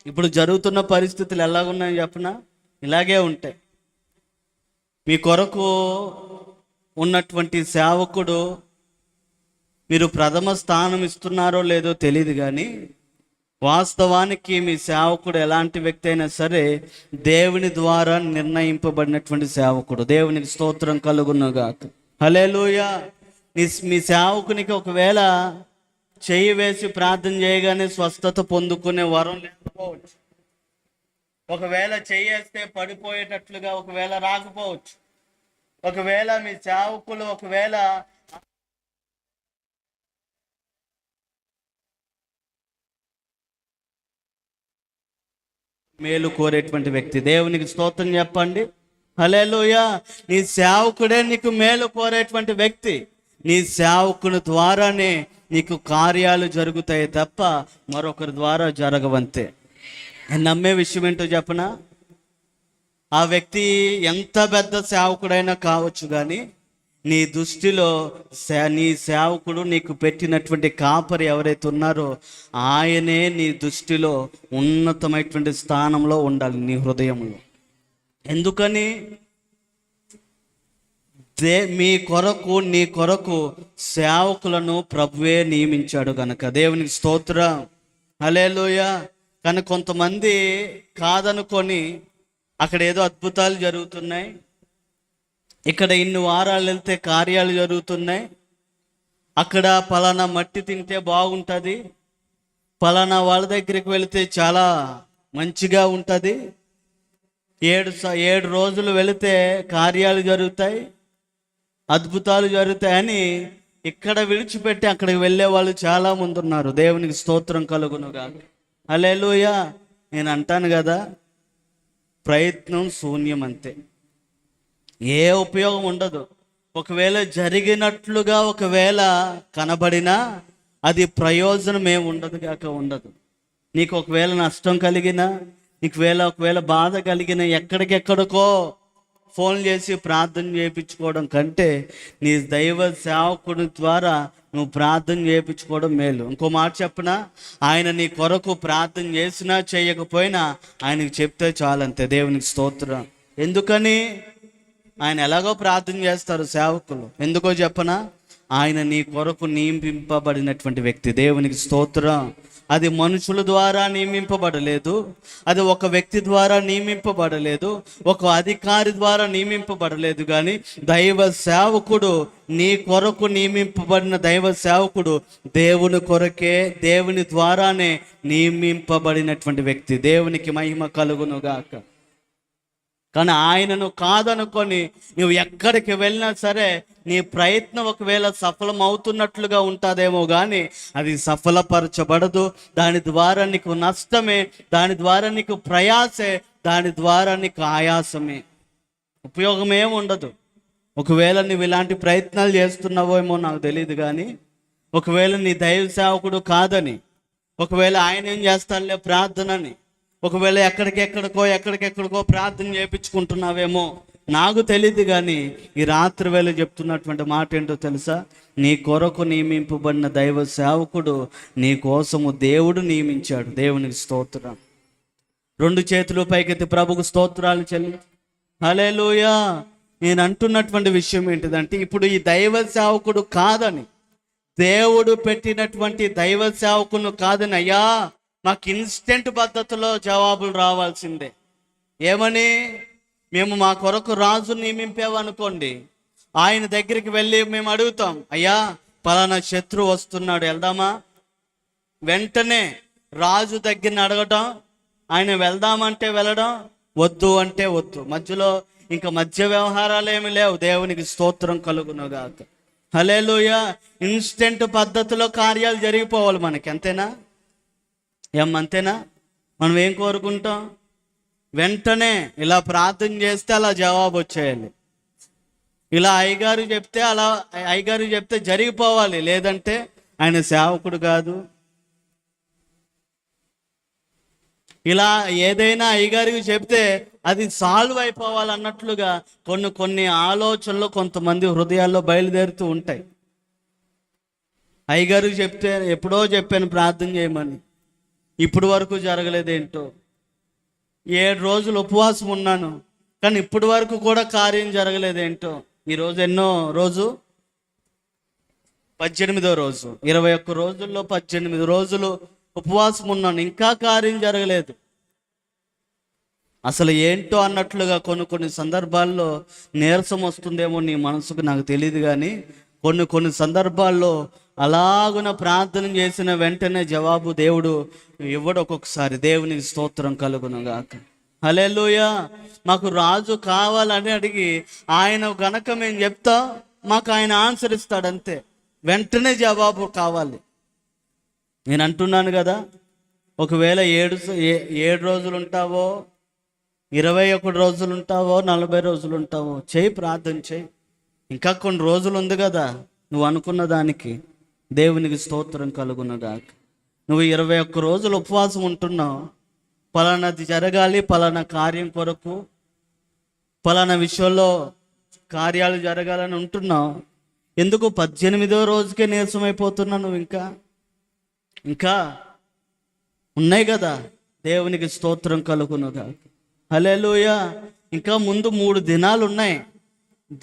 Speaker 2: ఇప్పుడు జరుగుతున్న పరిస్థితులు ఎలాగున్నాయని చెప్పనా? ఇలాగే ఉంటాయి. మీ కొరకు ఉన్నటువంటి సేవకుడు మీరు ప్రథమ స్థానం ఇస్తున్నారో లేదో తెలియదు, కానీ వాస్తవానికి మీ సేవకుడు ఎలాంటి వ్యక్తి అయినా సరే దేవుని ద్వారా నిర్ణయింపబడినటువంటి సేవకుడు. దేవునికి స్తోత్రం కలుగునుగాక. హల్లెలూయా. మీ సేవకునికి ఒకవేళ చెయ్యి వేసి ప్రార్థన చేయగానే స్వస్థత పొందుకునే వరం లేకపోవచ్చు, ఒకవేళ చెయ్యేస్తే పడిపోయేటట్లుగా ఒకవేళ రాకపోవచ్చు, ఒకవేళ మీ సేవకులు ఒకవేళ మేలు కోరేటువంటి వ్యక్తి. దేవునికి స్తోత్రం చెప్పండి. హల్లెలూయా. నీ సేవకుడే నీకు మేలు కోరేటువంటి వ్యక్తి. నీ సేవకుని ద్వారానే నీకు కార్యాలు జరుగుతాయి తప్ప మరొకరి ద్వారా జరగవంతే. నమ్మే విషయం ఏంటో చెప్పనా? ఆ వ్యక్తి ఎంత పెద్ద సేవకుడైనా కావచ్చు, కానీ నీ దృష్టిలో నీ సేవకుడు, నీకు పెట్టినటువంటి కాపరి ఎవరైతే ఉన్నారో ఆయనే నీ దృష్టిలో ఉన్నతమైనటువంటి స్థానంలో ఉండాలి నీ హృదయంలో. ఎందుకని? మీ కొరకు, నీ కొరకు సేవకులను ప్రభువే నియమించాడు కనుక. దేవునికి స్తోత్రం. హల్లెలూయా. కానీ కొంతమంది కాదనుకొని అక్కడ ఏదో అద్భుతాలు జరుగుతున్నాయి, ఇక్కడ ఇన్ని వారాలు వెళ్తే కార్యాలు జరుగుతున్నాయి, అక్కడ పలానా మట్టి తింటే బాగుంటుంది, పలానా వాళ్ళ దగ్గరికి వెళితే చాలా మంచిగా ఉంటుంది, 7 రోజులు వెళితే కార్యాలు జరుగుతాయి, అద్భుతాలు జరుగుతాయని ఇక్కడ విడిచిపెట్టి అక్కడికి వెళ్ళే వాళ్ళు చాలా మంది ఉన్నారు. దేవునికి స్తోత్రం కలుగునుగా. హల్లెలూయా. నేను అంటాను కదా, ప్రయత్నం శూన్యం అంతే, ఏ ఉపయోగం ఉండదు. ఒకవేళ జరిగినట్లుగా ఒకవేళ కనబడినా అది ప్రయోజనం ఏమి ఉండదు కాక ఉండదు. నీకు ఒకవేళ నష్టం కలిగినా, నీకు ఒకవేళ బాధ కలిగినా ఎక్కడికెక్కడికో ఫోన్ చేసి ప్రార్థన చేయించుకోవడం కంటే నీ దైవ సేవకుడి ద్వారా నువ్వు ప్రార్థన చేయించుకోవడం మేలు. ఇంకో మాట చెప్పనా? ఆయన నీ కొరకు ప్రార్థన చేసినా చేయకపోయినా ఆయనకి చెప్తే చాలంతే. దేవునికి స్తోత్రం. ఎందుకని? ఆయన ఎలాగో ప్రార్థన చేస్తారు సేవకులు. ఎందుకో చెప్పనా? ఆయన నీ కొరకు నియమింపబడినటువంటి వ్యక్తి. దేవునికి స్తోత్రం. అది మనుషుల ద్వారా నియమింపబడలేదు, అది ఒక వ్యక్తి ద్వారా నియమింపబడలేదు, ఒక అధికారి ద్వారా నియమింపబడలేదు. కానీ దైవ సేవకుడు, నీ కొరకు నియమింపబడిన దైవ సేవకుడు దేవుని కొరకే, దేవుని ద్వారానే నియమింపబడినటువంటి వ్యక్తి. దేవునికి మహిమ కలుగునుగాక. కానీ ఆయనను కాదనుకొని నువ్వు ఎక్కడికి వెళ్ళినా సరే నీ ప్రయత్నం ఒకవేళ సఫలం అవుతున్నట్లుగా ఉంటుందేమో, కానీ అది సఫలపరచబడదు. దాని ద్వారా నీకు నష్టమే, దాని ద్వారా నీకు ప్రయాసే, దాని ద్వారా నీకు ఆయాసమే, ఉపయోగం ఏమి ఉండదు. ఒకవేళ నువ్వు ఇలాంటి ప్రయత్నాలు చేస్తున్నావో ఏమో నాకు తెలియదు, కానీ ఒకవేళ నీ దైవ సేవకుడు కాదని, ఒకవేళ ఆయన ఏం చేస్తాడులే ప్రార్థనని, ఒకవేళ ఎక్కడికెక్కడికో ప్రార్థన చేయించుకుంటున్నావేమో నాకు తెలియదు. కానీ ఈ రాత్రి వేళ చెప్తున్నటువంటి మాట ఏంటో తెలుసా? నీ కొరకు నియమింపబడిన దైవ సేవకుడు నీ కోసము దేవుడు నియమించాడు. దేవునికి స్తోత్రం. 2 చేతులు పైకెత్తి ప్రభుకు స్తోత్రాలు చెల్లి. హల్లెలూయా. నేను అంటున్నటువంటి విషయం ఏంటిదంటే, ఇప్పుడు ఈ దైవ సేవకుడు కాదని, దేవుడు పెట్టినటువంటి దైవ సేవకును కాదని, అయ్యా మాకు ఇన్స్టెంట్ పద్ధతిలో జవాబులు రావాల్సిందే. ఏమని? మేము మా కొరకు రాజు నియమింపామనుకోండి, ఆయన దగ్గరికి వెళ్ళి మేము అడుగుతాం, అయ్యా పలానా శత్రువు వస్తున్నాడు, వెళ్దామా? వెంటనే రాజు దగ్గరని అడగటం, ఆయన వెళ్దామంటే వెళ్ళడం, వద్దు అంటే వద్దు. మధ్యలో ఇంకా మధ్య వ్యవహారాలు ఏమి లేవు. దేవునికి స్తోత్రం కలుగునుగాక. హల్లెలూయా. ఇన్స్టెంట్ పద్ధతిలో కార్యాలు జరిగిపోవాలి మనకి, అంతేనా? అంతేనా? మనం ఏం కోరుకుంటాం? వెంటనే ఇలా ప్రార్థన చేస్తే అలా జవాబు వచ్చేయాలి, ఇలా అయ్యగారు చెప్తే జరిగిపోవాలి, లేదంటే ఆయన సేవకుడు కాదు. ఇలా ఏదైనా అయ్యగారికి చెప్తే అది సాల్వ్ అయిపోవాలన్నట్లుగా కొన్ని ఆలోచనలు కొంతమంది హృదయాల్లో బయలుదేరుతూ ఉంటాయి. అయ్యగారికి చెప్తే ఎప్పుడో చెప్పాను ప్రార్థన చేయమని, ఇప్పటి వరకు జరగలేదేంటో. 7 రోజులు ఉపవాసం ఉన్నాను, కానీ ఇప్పటి వరకు కూడా కార్యం జరగలేదేంటో. ఈరోజు రోజు 18వ రోజు. 21 రోజుల్లో 18 రోజులు ఉపవాసం ఉన్నాను, ఇంకా కార్యం జరగలేదు. అసలు ఏంటో అన్నట్లుగా కొన్ని సందర్భాల్లో నీరసం వస్తుందేమో నీ మనసుకు, నాకు తెలియదు. కానీ కొన్ని సందర్భాల్లో అలాగున ప్రార్థన చేసిన వెంటనే జవాబు దేవుడు ఇవ్వడు ఒక్కొక్కసారి. దేవునికి స్తోత్రం కలుగునుగాక. హల్లెలూయా. మాకు రాజు కావాలని అడిగి ఆయన గనక మేము చెప్తా, మాకు ఆయన ఆన్సర్ ఇస్తాడు, అంతే. వెంటనే జవాబు కావాలి. నేను అంటున్నాను కదా, ఒకవేళ 7 రోజులు ఉంటావో, 21 రోజులు ఉంటావో, 40 రోజులు ఉంటావో, చేయి, ప్రార్థన చేయి. ఇంకా కొన్ని రోజులు ఉంది కదా నువ్వు అనుకున్న దానికి. దేవునికి స్తోత్రం కలుగునుగాక. నువ్వు 21 రోజులు ఉపవాసం ఉంటున్నావు, పలానాది జరగాలి, పలానా కార్యం కొరకు, పలానా విషయంలో కార్యాలు జరగాలని ఉంటున్నావు. ఎందుకు 18వ రోజుకే నీరసమైపోతున్నావు? నువ్వు ఇంకా ఉన్నాయి కదా. దేవునికి స్తోత్రం కలుగునుగాక. హల్లెలూయా. ఇంకా ముందు 3 దినాలు ఉన్నాయి.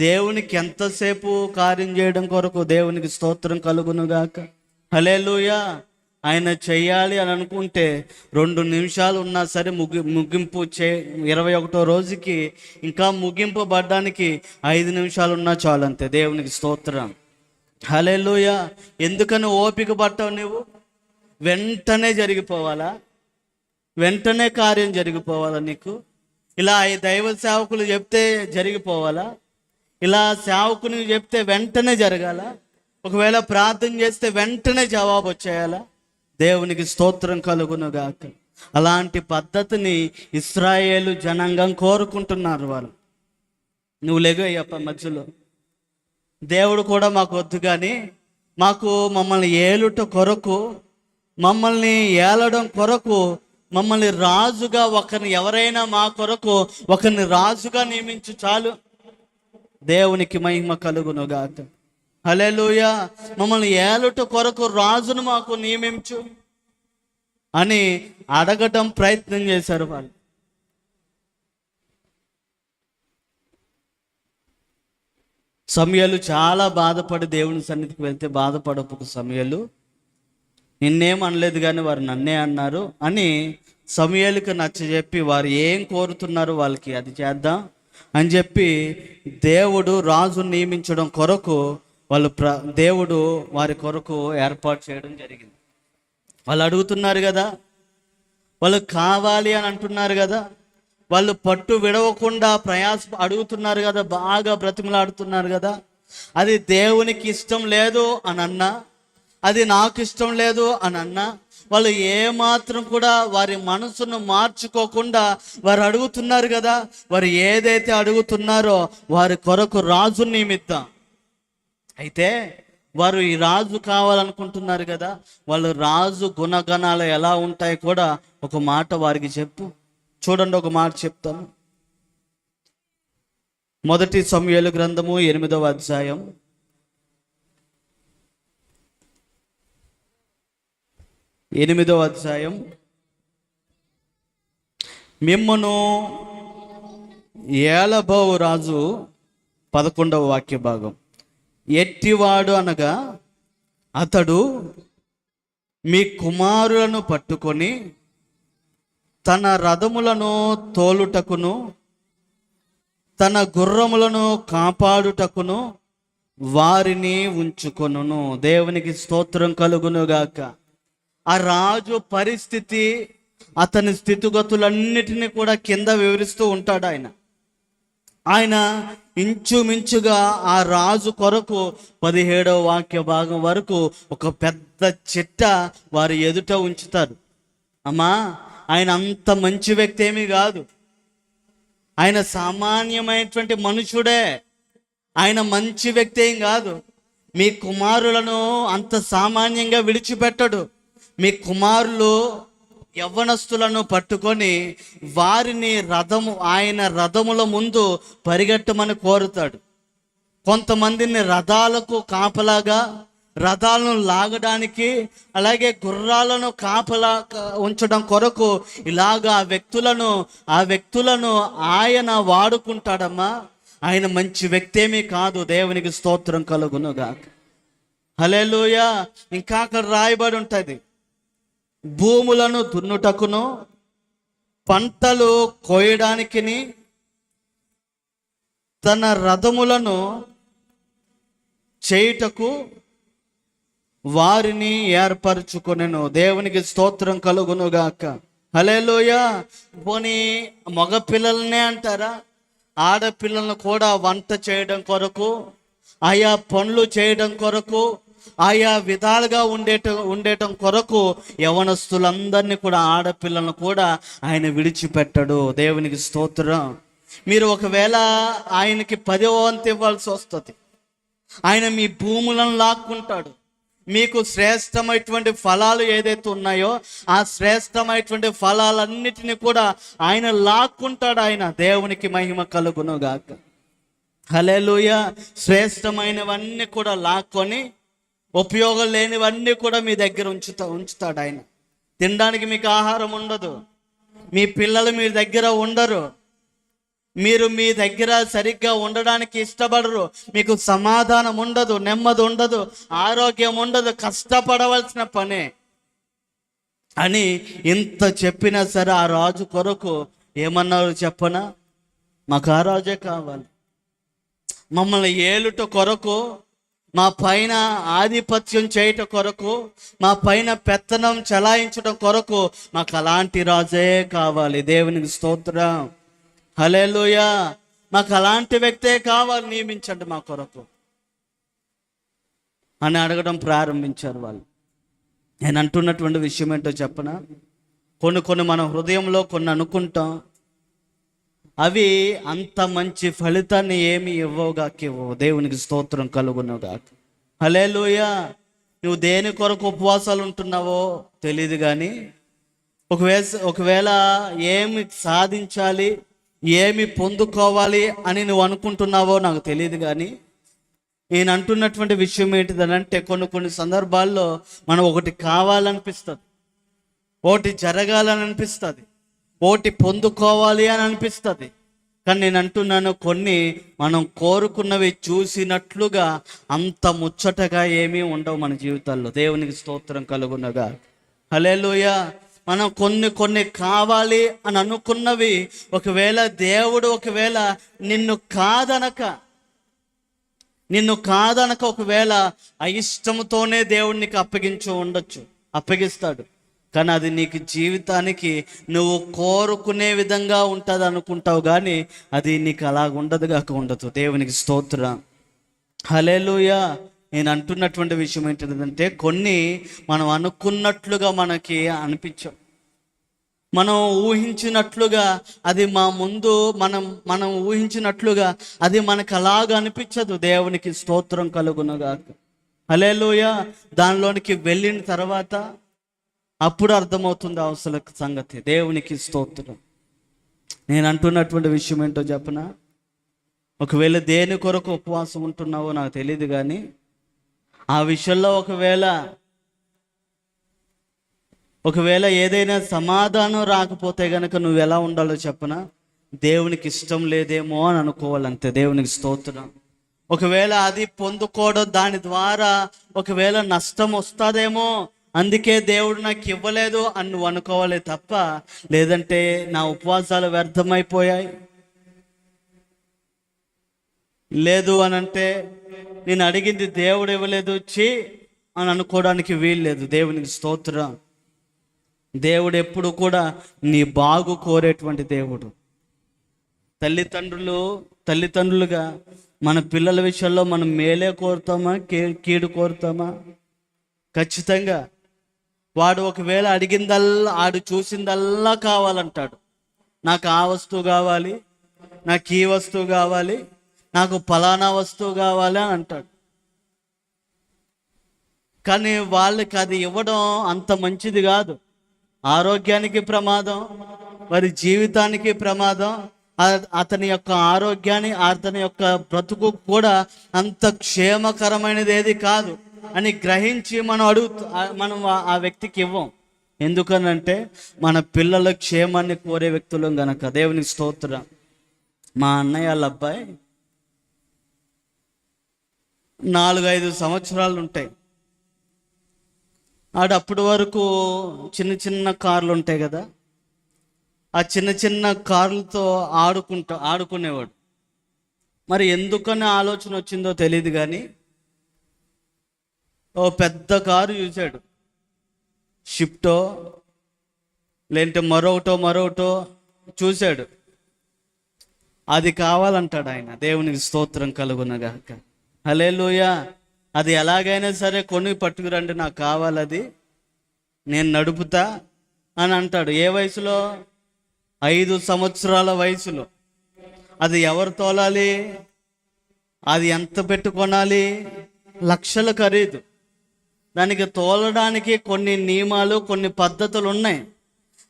Speaker 2: దేవునికి ఎంతసేపు కార్యం చేయడం కొరకు. దేవునికి స్తోత్రం కలుగునుగాక. హల్లెలూయా. ఆయన చెయ్యాలి అని అనుకుంటే 2 నిమిషాలు ఉన్నా సరే ముగింపు 21వ రోజుకి ఇంకా ముగింపబడ్డానికి 5 నిమిషాలు ఉన్నా చాలు, అంతే. దేవునికి స్తోత్రం. హల్లెలూయా. ఎందుకని ఓపిక పట్టావు నువ్వు? వెంటనే జరిగిపోవాలా? వెంటనే కార్యం జరిగిపోవాలా నీకు? ఇలా ఈ దైవ సేవకులు చెప్తే జరిగిపోవాలా? ఇలా సేవకుని చెప్తే వెంటనే జరగాల? ఒకవేళ ప్రార్థన చేస్తే వెంటనే జవాబు వచ్చేయాలా? దేవునికి స్తోత్రం కలుగునుగాక. అలాంటి పద్ధతిని ఇశ్రాయేలు జనాంగం కోరుకుంటున్నారు. వాళ్ళు నువ్వు లేగయ్యప్ప మధ్యలో, దేవుడు కూడా మాకు వద్దు, కానీ మాకు మమ్మల్ని ఏలుట కొరకు, మమ్మల్ని ఏలడం కొరకు, మమ్మల్ని రాజుగా ఎవరైనా మా కొరకు ఒకరిని రాజుగా నియమించు చాలు. దేవునికి మహిమ కలుగునుగాక. హల్లెలూయా. మమ్మల్ని ఏలుట కొరకు రాజును మాకు నియమించు అని అడగటం ప్రయత్నం చేశారు వాళ్ళు. సమూయేలు చాలా బాధపడి దేవుని సన్నిధికి వెళ్తే బాధపడపు సమూయేలు నిన్నేం అనలేదు కానీ వారు నన్నే అన్నారు అని సమూయేలుకు నచ్చజెప్పి వారు ఏం కోరుతున్నారు వాళ్ళకి అది చేద్దాం అని చెప్పి దేవుడు రాజును నియమించడం కొరకు దేవుడు వారి కొరకు ఏర్పాటు చేయడం జరిగింది. వాళ్ళు అడుగుతున్నారు కదా, వాళ్ళు కావాలి అని అంటున్నారు కదా, వాళ్ళు పట్టు విడవకుండా ప్రయాస అడుగుతున్నారు కదా, బాగా బ్రతిమలాడుతున్నారు కదా. అది దేవునికి ఇష్టం లేదు అని అన్నా, అది నాకు ఇష్టం లేదు అని అన్నా, వాళ్ళు ఏమాత్రం కూడా వారి మనసును మార్చుకోకుండా వారు అడుగుతున్నారు కదా. వారు ఏదైతే అడుగుతున్నారో వారి కొరకు రాజు నియమిద్దాం. అయితే వారు ఈ రాజు కావాలనుకుంటున్నారు కదా, వాళ్ళు రాజు గుణగణాలు ఎలా ఉంటాయి కూడా ఒక మాట వారికి చెప్పు. చూడండి, ఒక మాట చెప్తాను. మొదటి సమూయేలు గ్రంథము 8వ అధ్యాయం 8వ అధ్యాయం మిమ్మును ఏలబోవు రాజు 11వ వాక్య భాగం. ఎట్టివాడు అనగా అతడు మీ కుమారులను పట్టుకొని తన రథములను తోలుటకును తన గుర్రములను కాపాడుటకును వారిని ఉంచుకొనును. దేవునికి స్తోత్రం కలుగునుగాక. ఆ రాజు పరిస్థితి, అతని స్థితిగతులన్నిటినీ కూడా కింద వివరిస్తూ ఉంటాడు ఆయన ఇంచుమించుగా ఆ రాజు కొరకు 17వ వాక్య భాగం వరకు ఒక పెద్ద చిట్ట వారి ఎదుట ఉంచుతారు. అమ్మా, ఆయన అంత మంచి వ్యక్తి ఏమీ కాదు, ఆయన సామాన్యమైనటువంటి మనుషుడే, ఆయన మంచి వ్యక్తి ఏం కాదు. మీ కుమారులను అంత సామాన్యంగా విడిచిపెట్టడు. మీ కుమారులు యవ్వనస్తులను పట్టుకొని వారిని ఆయన రథముల ముందు పరిగెట్టమని కోరుతాడు. కొంతమందిని రథాలకు కాపలాగా, రథాలను లాగడానికి, అలాగే గుర్రాలను కాపలా ఉంచడం కొరకు ఇలాగా ఆ వ్యక్తులను ఆయన వాడుకుంటాడమ్మా. ఆయన మంచి వ్యక్తి ఏమీ కాదు. దేవునికి స్తోత్రం కలుగునుగాక. హల్లెలూయా. ఇంకా అక్కడ రాయబడి ఉంటుంది, భూములను దున్నుటకును పంటలు కోయడానికిని తన రథములను చేయుటకు వారిని ఏర్పరచుకొనెను. దేవునికి స్తోత్రం కలుగునుగాక. హల్లెలూయా. పోనీ మగ పిల్లలనే అంటారా? ఆడపిల్లలను కూడా వంట చేయడం కొరకు, ఆయా పనులు చేయడం కొరకు, ఆయా విధాలుగా ఉండేటం కొరకు యవనస్తులందరినీ కూడా, ఆడపిల్లలను కూడా ఆయన విడిచిపెట్టడు. దేవునికి స్తోత్రం. మీరు ఒకవేళ ఆయనకి 10వ వంతు ఇవ్వాల్సి వస్తుంది. ఆయన మీ భూములను లాక్కుంటాడు. మీకు శ్రేష్టమైనటువంటి ఫలాలు ఏదైతే ఉన్నాయో ఆ శ్రేష్టమైనటువంటి ఫలాలన్నిటిని కూడా ఆయన లాక్కుంటాడు. ఆయన దేవునికి మహిమ కలుగునుగాక. హల్లెలూయా. శ్రేష్టమైనవన్నీ కూడా లాక్కొని ఉపయోగం లేనివన్నీ కూడా మీ దగ్గర ఉంచుతాడు ఆయన. తినడానికి మీకు ఆహారం ఉండదు, మీ పిల్లలు మీ దగ్గర ఉండరు, మీరు మీ దగ్గర సరిగ్గా ఉండడానికి ఇష్టపడరు, మీకు సమాధానం ఉండదు, నెమ్మది ఉండదు, ఆరోగ్యం ఉండదు, కష్టపడవలసిన పనే అని ఇంత చెప్పినా సరే ఆ రాజు కొరకు ఏమన్నారు చెప్పనా? మాకు ఆ రాజే కావాలి. మమ్మల్ని ఏలుట కొరకు, మా పైన ఆధిపత్యం చేయట కొరకు, మా పైన పెత్తనం చలాయించడం కొరకు మాకు అలాంటి రాజే కావాలి. దేవునికి స్తోత్రం. హల్లెలూయా. మాకు అలాంటి వ్యక్తే కావాలి, నియమించండి మా కొరకు అని అడగడం ప్రారంభించారు వాళ్ళు. నేను అంటున్నటువంటి విషయం ఏంటో చెప్పనా? కొన్ని మన హృదయంలో కొన్ని అనుకుంటాం, అవి అంత మంచి ఫలితాన్ని ఏమి ఇవ్వవు. దేవునికి స్తోత్రం కలుగునుగాక. హల్లెలూయా. నువ్వు దేని కొరకు ఉపవాసాలు ఉంటున్నావో తెలియదు, కానీ ఒకవేళ ఏమి సాధించాలి, ఏమి పొందుకోవాలి అని నువ్వు అనుకుంటున్నావో నాకు తెలియదు, కానీ నేను అంటున్నటువంటి విషయం ఏంటిదనంటే, కొన్ని సందర్భాల్లో మనం ఒకటి కావాలనిపిస్తుంది, ఒకటి జరగాలని అనిపిస్తుంది, ఒకటి పొందుకోవాలి అని అనిపిస్తుంది. కానీ నేను అంటున్నాను, కొన్ని మనం కోరుకున్నవి చూసినట్లుగా అంత ముచ్చటగా ఏమీ ఉండవు మన జీవితాల్లో. దేవునికి స్తోత్రం కలుగునగా. హల్లెలూయా. మనం కొన్ని కావాలి అని అనుకున్నవి ఒకవేళ దేవుడు నిన్ను కాదనక ఒకవేళ అయిష్టంతోనే దేవుడు నీకు అప్పగిస్తాడు. కానీ అది నీకు జీవితానికి నువ్వు కోరుకునే విధంగా ఉంటుంది అనుకుంటావు, కానీ అది నీకు అలాగ ఉండదు. దేవునికి స్తోత్రం. హల్లెలూయా. నేను అంటున్నటువంటి విషయం ఏంటంటే, కొన్ని మనం అనుకున్నట్లుగా మనకి అనిపించవు. మనం ఊహించినట్లుగా అది మనం ఊహించినట్లుగా అది మనకు అలాగ అనిపించదు. దేవునికి స్తోత్రం కలుగునుగాక. హల్లెలూయా. దానిలోనికి వెళ్ళిన తర్వాత అప్పుడు అర్థమవుతుంది అసలు సంగతి. దేవునికి స్తోత్రం. నేను అంటున్నటువంటి విషయం ఏంటో చెప్పనా? ఒకవేళ దేని కొరకు ఉపవాసం ఉంటున్నావో నాకు తెలియదు, కానీ ఆ విషయంలో ఒకవేళ ఏదైనా సమాధానం రాకపోతే గనక నువ్వు ఎలా ఉండాలో చెప్పనా? దేవునికి ఇష్టం లేదేమో అని అనుకోవాలంతే. దేవునికి స్తోత్రం. ఒకవేళ అది పొందుకోవడం దాని ద్వారా ఒకవేళ నష్టం వస్తుందేమో, అందుకే దేవుడు నాకు ఇవ్వలేదు అని నువ్వు అనుకోవాలి తప్ప, లేదంటే నా ఉపవాసాలు వ్యర్థమైపోయాయి లేదు అని అంటే నేను అడిగింది దేవుడు ఇవ్వలేదు అని అనుకోవడానికి వీల్లేదు. దేవునికి స్తోత్రం. దేవుడు ఎప్పుడు కూడా నీ బాగు కోరేటువంటి దేవుడు. తల్లిదండ్రులుగా మన పిల్లల విషయంలో మనం మేలే కోరుతామా, కీడు కోరుతామా? ఖచ్చితంగా. వాడు ఒకవేళ ఆడు చూసిందల్లా కావాలంటాడు. నాకు ఆ వస్తువు కావాలి, నాకు ఈ వస్తువు కావాలి, నాకు ఫలానా వస్తువు కావాలి అని అంటాడు. కానీ వాళ్ళకి అది ఇవ్వడం అంత మంచిది కాదు. ఆరోగ్యానికి ప్రమాదం, వారి జీవితానికి ప్రమాదం, అతని యొక్క ఆరోగ్యాన్ని, అతని యొక్క బ్రతుకు కూడా అంత క్షేమకరమైనది ఏది కాదు అని గ్రహించి మనం ఆ వ్యక్తికి ఇవ్వం. ఎందుకనంటే మన పిల్లల క్షేమాన్ని కోరే వ్యక్తులం గనక. దేవునికి స్తోత్రం. మా అన్నయ్య వాళ్ళ అబ్బాయి 4-5 సంవత్సరాలు ఉంటాయి. అప్పటి వరకు చిన్న కార్లు ఉంటాయి కదా, ఆ చిన్న కార్లతో ఆడుకునేవాడు. మరి ఎందుకని ఆలోచన వచ్చిందో తెలియదు, కానీ ఓ పెద్ద కారు చూశాడు. షిఫ్టో లేదంటే మరొకటో చూశాడు. అది కావాలంటాడు ఆయన. దేవునికి స్తోత్రం కలుగునగాక. హల్లెలూయా. అది ఎలాగైనా సరే కొని పట్టుకురండి, నాకు కావాలి, అది నేను నడుపుతా అని అంటాడు. ఏ వయసులో? 5 సంవత్సరాల వయసులో. అది ఎవరు తోలాలి? అది ఎంత కొనాలి? లక్షల ఖరీదు. దానికి తోలడానికి కొన్ని నియమాలు, కొన్ని పద్ధతులు ఉన్నాయి.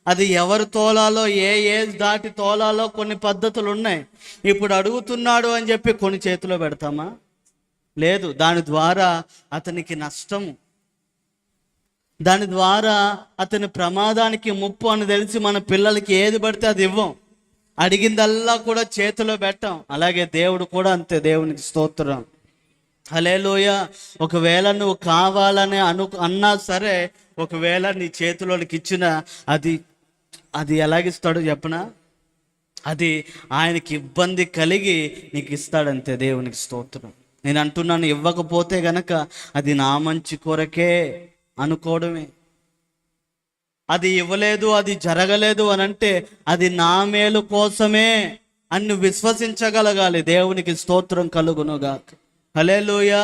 Speaker 2: అది ఎవరు తోలాలో, ఏ ఏజ్ దాటి తోలాలో కొన్ని పద్ధతులు ఉన్నాయి. ఇప్పుడు అడుగుతున్నాడు అని చెప్పి కొన్ని చేతిలో పెడతామా? లేదు. దాని ద్వారా అతనికి నష్టము, దాని ద్వారా అతని ప్రమాదానికి ముప్పు అని తెలిసి మన పిల్లలకి ఏది పడితే అది ఇవ్వం. అడిగిందల్లా కూడా చేతిలో పెట్టాం. అలాగే దేవుడు కూడా అంతే. దేవునికి స్తోత్రం. హల్లెలూయా. ఒకవేళ నువ్వు కావాలని అన్నా సరే, ఒకవేళ నీ చేతిలోకి ఇచ్చిన అది ఎలాగిస్తాడో చెప్పనా? అది ఆయనకి ఇబ్బంది కలిగి నీకు ఇస్తాడంతే. దేవునికి స్తోత్రం. నేను అంటున్నాను, ఇవ్వకపోతే గనక అది నా మంచి కొరకే అనుకోవడమే. అది ఇవ్వలేదు, అది జరగలేదు అని అంటే అది నా మేలు కోసమే అని విశ్వసించగలగాలి. దేవునికి స్తోత్రం కలుగునుగాక. హల్లెలూయా.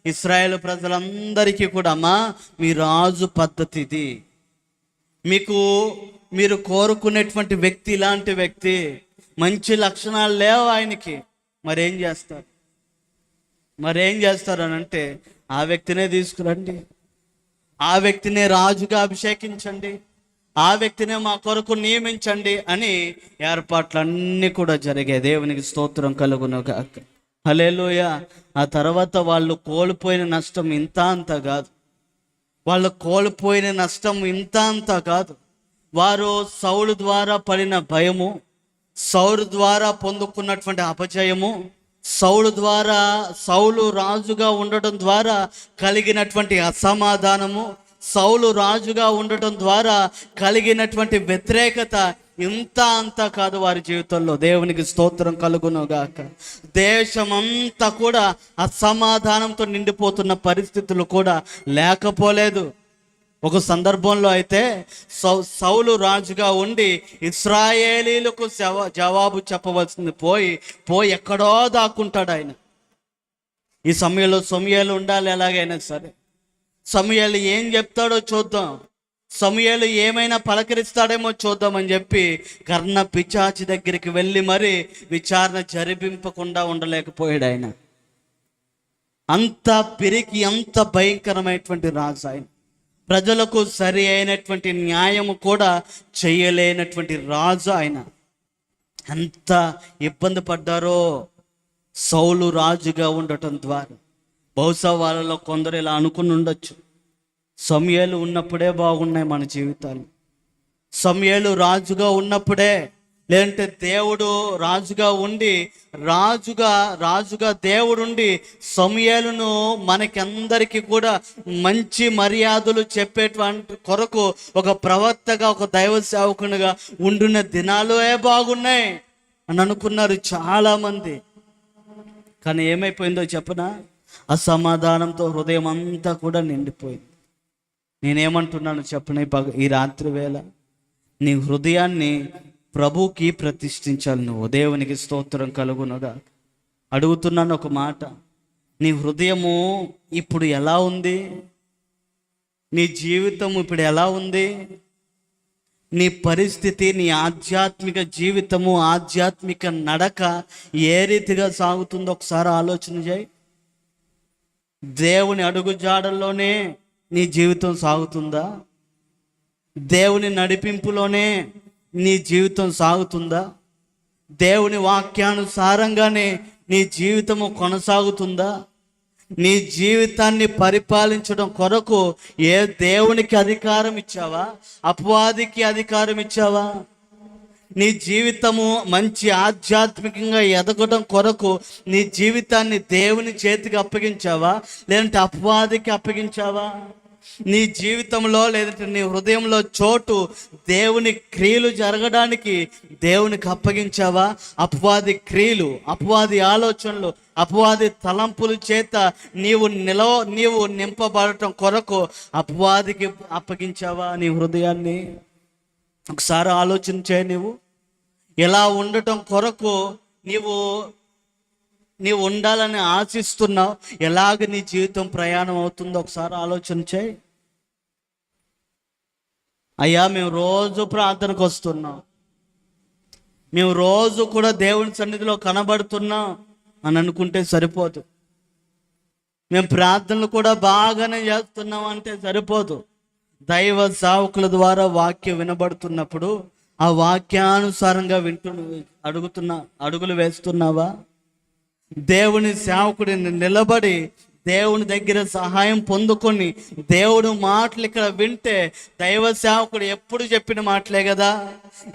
Speaker 2: ఇశ్రాయేలు ప్రజలందరికీ కూడా, అమ్మా మీ రాజు పద్ధతి ఇది, మీరు కోరుకునేటువంటి వ్యక్తి ఇలాంటి వ్యక్తి, మంచి లక్షణాలు లేవు ఆయనకి, మరేం చేస్తారు అని అంటే ఆ వ్యక్తినే తీసుకురండి, ఆ వ్యక్తినే రాజుగా అభిషేకించండి, ఆ వ్యక్తినే మా కొరకు నియమించండి అని ఏర్పాట్లన్నీ కూడా జరిగాయి. దేవునికి స్తోత్రం కలుగునుగాక. హల్లెలూయా. ఆ తర్వాత వాళ్ళు కోల్పోయిన నష్టం ఇంత అంత కాదు. వారు సౌలు ద్వారా పడిన భయము, సౌలు ద్వారా పొందుకున్నటువంటి అపజయము, సౌలు రాజుగా ఉండటం ద్వారా కలిగినటువంటి అసమాధానము, సౌలు రాజుగా ఉండటం ద్వారా కలిగినటువంటి వ్యతిరేకత ఇంత అంతా కాదు వారి జీవితంలో. దేవునికి స్తోత్రం కలుగునుగాక. దేశమంతా కూడా అసమాధానంతో నిండిపోతున్న పరిస్థితులు కూడా లేకపోలేదు. ఒక సందర్భంలో అయితే సౌలు రాజుగా ఉండి ఇశ్రాయేలీలకు జవాబు చెప్పవలసింది పోయి ఎక్కడో దాక్కుంటాడు ఆయన. ఈ సమూయేలు ఉండాలి. ఎలాగైనా సరే సమూయేలు ఏం చెప్తాడో చూద్దాం, సమూయేలు ఏమైనా పలకరిస్తాడేమో చూద్దామని చెప్పి కర్ణ పిచాచి దగ్గరికి వెళ్ళి మరి విచారణ జరిపింపకుండా ఉండలేకపోయాడు ఆయన. అంత పిరికి, అంత భయంకరమైనటువంటి రాజు ఆయన. ప్రజలకు సరి అయినటువంటి న్యాయము కూడా చేయలేనటువంటి రాజు ఆయన. ఎంత ఇబ్బంది పడ్డారో సౌలు రాజుగా ఉండటం ద్వారా. బహుశా వాళ్ళలో కొందరు ఇలా అనుకుని ఉండొచ్చు, సమూయేలు ఉన్నప్పుడే బాగున్నాయి మన జీవితాలు, సమూయేలు రాజుగా ఉన్నప్పుడే, లేదంటే దేవుడు రాజుగా ఉండి రాజుగా దేవుడుండి సమూయేలును మనకందరికీ కూడా మంచి మర్యాదలు చెప్పేటువంటి కొరకు ఒక ప్రవక్తగా, ఒక దైవ సేవకునిగా ఉండిన దినాలే బాగున్నాయి అని అనుకున్నారు చాలామంది. కానీ ఏమైపోయిందో చెప్పనా? అసమాధానంతో హృదయం అంతా కూడా నిండిపోయింది. నేనేమంటున్నాను చెప్పన, ఈ రాత్రి వేళ నీ హృదయాన్ని ప్రభుకి ప్రతిష్ఠించాలి నువ్వు. దేవునికి స్తోత్రం కలుగునగా. అడుగుతున్నాను ఒక మాట, నీ హృదయము ఇప్పుడు ఎలా ఉంది? నీ జీవితం ఇప్పుడు ఎలా ఉంది? నీ పరిస్థితి, నీ ఆధ్యాత్మిక జీవితము, ఆధ్యాత్మిక నడక ఏ రీతిగా సాగుతుందో ఒకసారి ఆలోచన చేయి. దేవుని అడుగుజాడల్లోనే నీ జీవితం సాగుతుందా? దేవుని నడిపింపులోనే నీ జీవితం సాగుతుందా? దేవుని వాక్యానుసారంగానే నీ జీవితము కొనసాగుతుందా? నీ జీవితాన్ని పరిపాలించడం కొరకు ఏ దేవునికి అధికారం ఇచ్చావా? అపవాదికి అధికారం ఇచ్చావా? నీ జీవితము మంచి ఆధ్యాత్మికంగా ఎదగడం కొరకు నీ జీవితాన్ని దేవుని చేతికి అప్పగించావా, లేదంటే అపవాదికి అప్పగించావా? నీ జీవితంలో లేదంటే నీ హృదయంలో చోటు దేవుని క్రియలు జరగడానికి దేవునికి అప్పగించావా? అపవాది క్రియలు, అపవాది ఆలోచనలు, అపవాది తలంపుల చేత నీవు నింపబడటం కొరకు అపవాదికి అప్పగించావా నీ హృదయాన్ని? ఒకసారి ఆలోచన చేయి. నువ్వు ఎలా ఉండటం కొరకు నీవు ఉండాలని ఆశిస్తున్నావు, ఎలాగ నీ జీవితం ప్రయాణం అవుతుందో ఒకసారి ఆలోచన చేయి. అయ్యా, మేము రోజు ప్రార్థనకు వస్తున్నాం, మేము రోజు కూడా దేవుని సన్నిధిలో కనబడుతున్నాం అని అనుకుంటే సరిపోదు. మేము ప్రార్థనలు కూడా బాగానే చేస్తున్నాం అంటే సరిపోదు. దైవ సేవకుల ద్వారా వాక్యం వినబడుతున్నప్పుడు ఆ వాక్యానుసారంగా అడుగులు వేస్తున్నావా? దేవుని సేవకుడిని నిలబడి దేవుని దగ్గర సహాయం పొందుకొని దేవుడు మాటలు ఇక్కడ వింటే, దైవ సేవకుడు ఎప్పుడు చెప్పిన మాటలే కదా.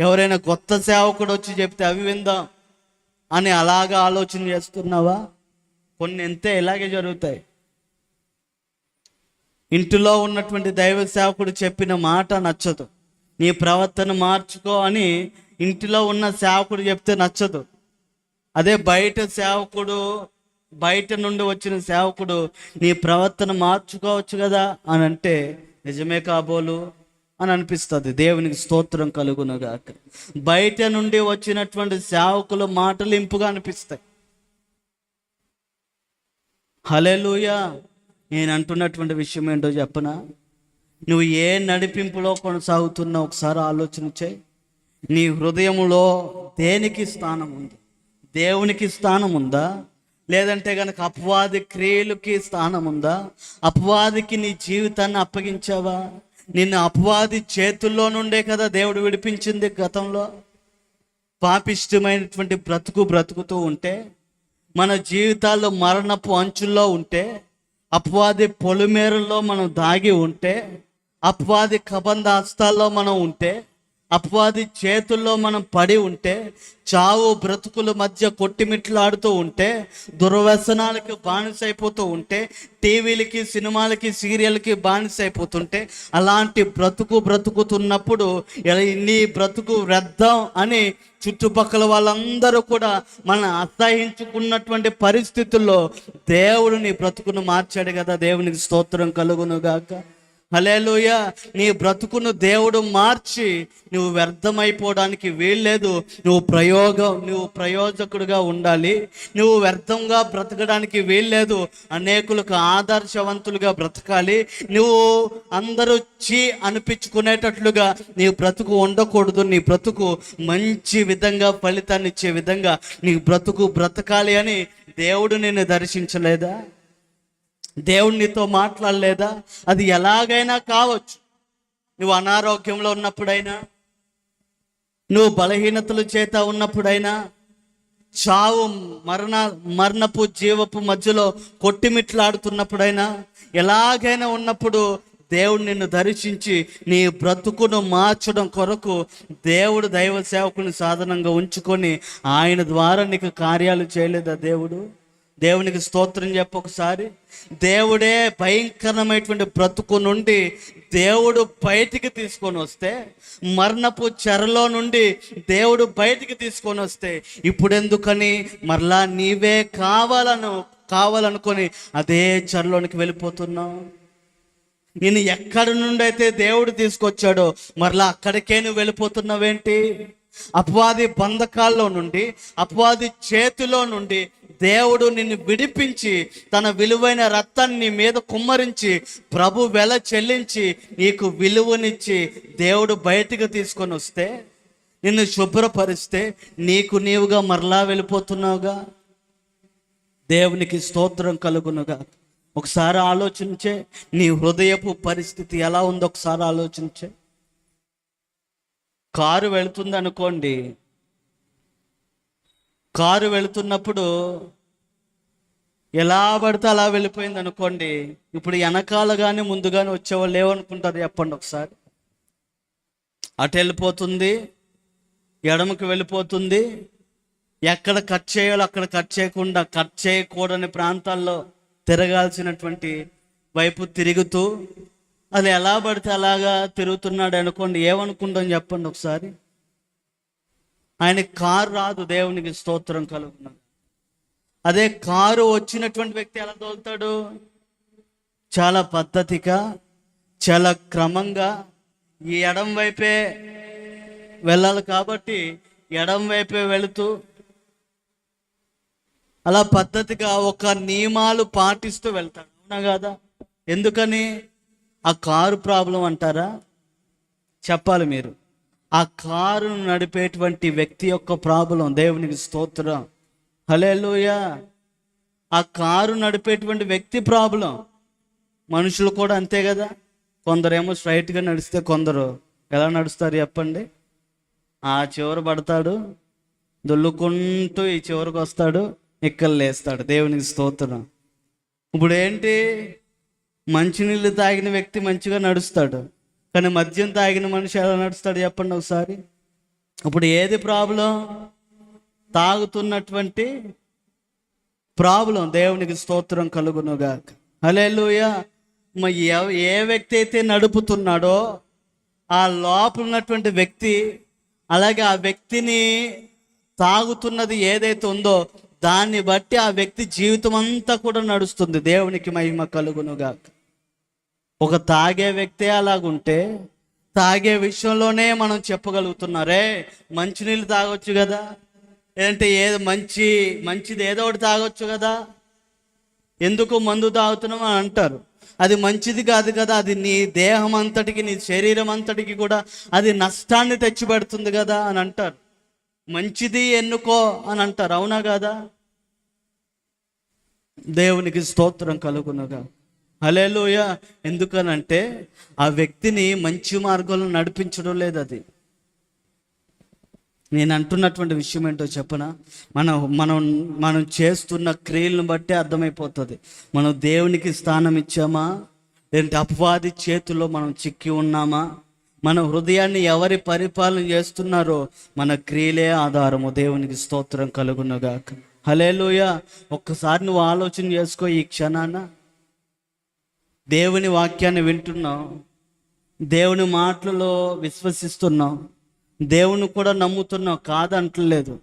Speaker 2: ఎవరైనా కొత్త సేవకుడు వచ్చి చెప్తే అవి విందాం అని అలాగా ఆలోచన చేస్తున్నావా? కొన్ని అంతే ఇలాగే జరుగుతాయి. ఇంటిలో ఉన్నటువంటి దైవ సేవకుడు చెప్పిన మాట నచ్చదు, నీ ప్రవర్తన మార్చుకో అని ఇంటిలో ఉన్న సేవకుడు చెప్తే నచ్చదు. అదే బయట నుండి వచ్చిన సేవకుడు నీ ప్రవర్తన మార్చుకోవచ్చు కదా అని అంటే నిజమే కాబోలు అని అనిపిస్తుంది. దేవునికి స్తోత్రం కలుగునుగాక. బయట నుండి వచ్చినటువంటి సేవకుల మాటలు ఇంపుగా అనిపిస్తాయి. హల్లెలూయా. నేను అంటున్నటువంటి విషయం ఏంటో చెప్పనా? నువ్వు ఏ నడిపింపులో కొనసాగుతున్నావు ఒకసారి ఆలోచన చేయి. నీ హృదయంలో దేనికి స్థానం ఉంది? దేవునికి స్థానం ఉందా? లేదంటే కనుక అపవాది క్రియలకి స్థానం ఉందా? అపవాదికి నీ జీవితాన్ని అప్పగించావా? నిన్ను అపవాది చేతుల్లో నుండే కదా దేవుడు విడిపించింది. గతంలో పాపిష్టమైనటువంటి బ్రతుకుతూ ఉంటే, మన జీవితాల్లో మరణపు అంచుల్లో ఉంటే, అపవాది పొలిమేరల్లో మనం దాగి ఉంటే, అపవాది కబంధ హస్తాల్లో మనం ఉంటే, అపవాది చేతుల్లో మనం పడి ఉంటే, చావు బ్రతుకుల మధ్య కొట్టిమిట్లాడుతూ ఉంటే, దుర్వ్యసనాలకి బానిసైపోతూ ఉంటే, టీవీలకి సినిమాలకి సీరియల్కి బానిసైపోతుంటే, అలాంటి బ్రతుకుతున్నప్పుడు నీ బ్రతుకు వ్యర్థం అని చుట్టుపక్కల వాళ్ళందరూ కూడా మనం అసహించుకున్నటువంటి పరిస్థితుల్లో దేవుడు నీ బ్రతుకును మార్చాడు కదా. దేవునికి స్తోత్రం కలుగును గాక. హల్లెలూయా. నీ బ్రతుకును దేవుడు మార్చి నువ్వు వ్యర్థమైపోవడానికి వీల్లేదు. నువ్వు ప్రయోజకుడిగా ఉండాలి. నువ్వు వ్యర్థంగా బ్రతకడానికి వీల్లేదు. అనేకులకు ఆదర్శవంతులుగా బ్రతకాలి. నువ్వు అందరూ అనిపించుకునేటట్లుగా నీ బ్రతుకు ఉండకూడదు. నీ బ్రతుకు మంచి విధంగా ఫలితాన్ని ఇచ్చే విధంగా నీ బ్రతుకు బ్రతకాలి అని దేవుడు నిన్ను దర్శించలేదా? దేవుడు నీతో మాట్లాడలేదా? అది ఎలాగైనా కావచ్చు. నువ్వు అనారోగ్యంలో ఉన్నప్పుడైనా, నువ్వు బలహీనతల చేత ఉన్నప్పుడైనా, చావు మరణపు జీవపు మధ్యలో కొట్టిమిట్లాడుతున్నప్పుడైనా, ఎలాగైనా ఉన్నప్పుడు దేవుడు నిన్ను దర్శించి నీ బ్రతుకును మార్చడం కొరకు దేవుడు దైవ సేవకుని సాధనంగా ఉంచుకొని ఆయన ద్వారా నీకు కార్యాలు చేయలేదా దేవుడు? దేవునికి స్తోత్రం చెప్పొకసారి. దేవుడే భయంకరమైనటువంటి బ్రతుకు నుండి దేవుడు బయటికి తీసుకొని వస్తే, మరణపు చెరలో నుండి దేవుడు బయటికి తీసుకొని వస్తే, ఇప్పుడెందుకని మరలా నీవే కావాలనుకొని అదే చెరలోనికి వెళ్ళిపోతున్నావు? నేను ఎక్కడి నుండి అయితే దేవుడు తీసుకొచ్చాడో మరలా అక్కడికే నువ్వు వెళ్ళిపోతున్నావేంటి? అపవాది బంధకాల్లో నుండి, అపవాది చేతిలో నుండి దేవుడు నిన్ను విడిపించి తన విలువైన రక్తాన్ని నీ మీద కుమ్మరించి ప్రభు వెల చెల్లించి నీకు విలువనిచ్చి దేవుడు బయటికి తీసుకొని వస్తే, నిన్ను శుభ్రపరిస్తే నీవుగా మరలా వెళ్ళిపోతున్నావుగా. దేవునికి స్తోత్రం కలుగునుగా. ఒకసారి ఆలోచించే, నీ హృదయపు పరిస్థితి ఎలా ఉందో ఒకసారి ఆలోచించే. కారు వెళుతుంది అనుకోండి, కారు వెళుతున్నప్పుడు ఎలా పడితే అలా వెళ్ళిపోయింది అనుకోండి, ఇప్పుడు వెనకాల కానీ ముందుగానే వచ్చేవాళ్ళు ఏమనుకుంటారు చెప్పండి ఒకసారి? అటు వెళ్ళిపోతుంది, ఎడమకి వెళ్ళిపోతుంది, ఎక్కడ కట్ చేయాలో అక్కడ కట్ చేయకుండా, కట్ చేయకూడని ప్రాంతాల్లో తిరగాల్సినటువంటి వైపు తిరుగుతూ అది ఎలా పడితే అలాగా తిరుగుతున్నాడు అనుకోండి, ఏమనుకుంటాం చెప్పండి ఒకసారి? ఆయన కారు రాదు. దేవునికి స్తోత్రం కలుగును. అదే కారు వచ్చినటువంటి వ్యక్తి ఎలా తోలుతాడు? చాలా పద్ధతిగా, చాలా క్రమంగా ఈ ఎడం వైపే వెళ్ళాలి కాబట్టి ఎడం వైపే వెళుతూ అలా పద్ధతిగా ఒక నియమాలు పాటిస్తూ వెళ్తాడు. అవునా కదా? ఎందుకని? ఆ కారు ప్రాబ్లం అంటారా? చెప్పాలి మీరు. ఆ కారును నడిపేటువంటి వ్యక్తి యొక్క ప్రాబ్లం. దేవునికి స్తోత్రం. హల్లెలూయా. ఆ కారు నడిపేటువంటి వ్యక్తి ప్రాబ్లం. మనుషులు కూడా అంతే కదా. కొందరేమో స్ట్రైట్గా నడిస్తే కొందరు ఎలా నడుస్తారు చెప్పండి? ఆ చివర పడతాడు, దొల్లుకుంటూ ఈ చివరికి వస్తాడు, ఎక్కలు లేస్తాడు. దేవునికి స్తోత్రం. ఇప్పుడు ఏంటి? మంచినీళ్ళు తాగిన వ్యక్తి మంచిగా నడుస్తాడు, కానీ మద్యం తాగిన మనిషి ఎలా నడుస్తాడు చెప్పండి ఒకసారి? ఇప్పుడు ఏది ప్రాబ్లం? తాగుతున్నటువంటి ప్రాబ్లం. దేవునికి స్తోత్రం కలుగునుగాక. హల్లెలూయా. ఏ వ్యక్తి అయితే నడుపుతున్నాడో ఆ లోపల ఉన్నటువంటి వ్యక్తి, అలాగే ఆ వ్యక్తిని తాగుతున్నది ఏదైతే ఉందో దాన్ని బట్టి ఆ వ్యక్తి జీవితం అంతా కూడా నడుస్తుంది. దేవునికి మహిమ కలుగునుగాక. ఒక తాగే వ్యక్తి అలాగుంటే, తాగే విషయంలోనే మనం చెప్పగలుగుతున్నారే మంచినీళ్ళు తాగొచ్చు కదా, ఏంటంటే మంచిది ఏదో ఒకటి తాగొచ్చు కదా, ఎందుకు మందు తాగుతున్నాం అని అంటారు. అది మంచిది కాదు కదా, అది నీ దేహం అంతటికి, నీ శరీరం అంతటికి కూడా అది నష్టాన్ని తెచ్చిపెడుతుంది కదా అని అంటారు. మంచిది ఎన్నుకో అని అంటారు. అవునా కదా? దేవునికి స్తోత్రం కలుగునుగా. హల్లెలూయా. ఎందుకనంటే ఆ వ్యక్తిని మంచి మార్గంలో నడిపించడం లేదు. అది నేను అంటున్నటువంటి విషయం ఏంటో చెప్పనా? మనం చేస్తున్న క్రియలను బట్టి అర్థమైపోతుంది. మనం దేవునికి స్థానం ఇచ్చామా, లేదంటే అపవాది చేతుల్లో మనం చిక్కి ఉన్నామా? మన హృదయాన్ని ఎవరి పరిపాలన చేస్తున్నారో మన క్రియలే ఆధారము. దేవునికి స్తోత్రం కలుగునుగాక. హల్లెలూయా. ఒక్కసారి నువ్వు ఆలోచన చేసుకో. ఈ క్షణాన దేవుని వాక్యాన్ని వింటున్నావు, దేవుని మాటలలో విశ్వసిస్తున్నావు, దేవుని కూడా నమ్ముతున్నావు, కాదంటలేదు.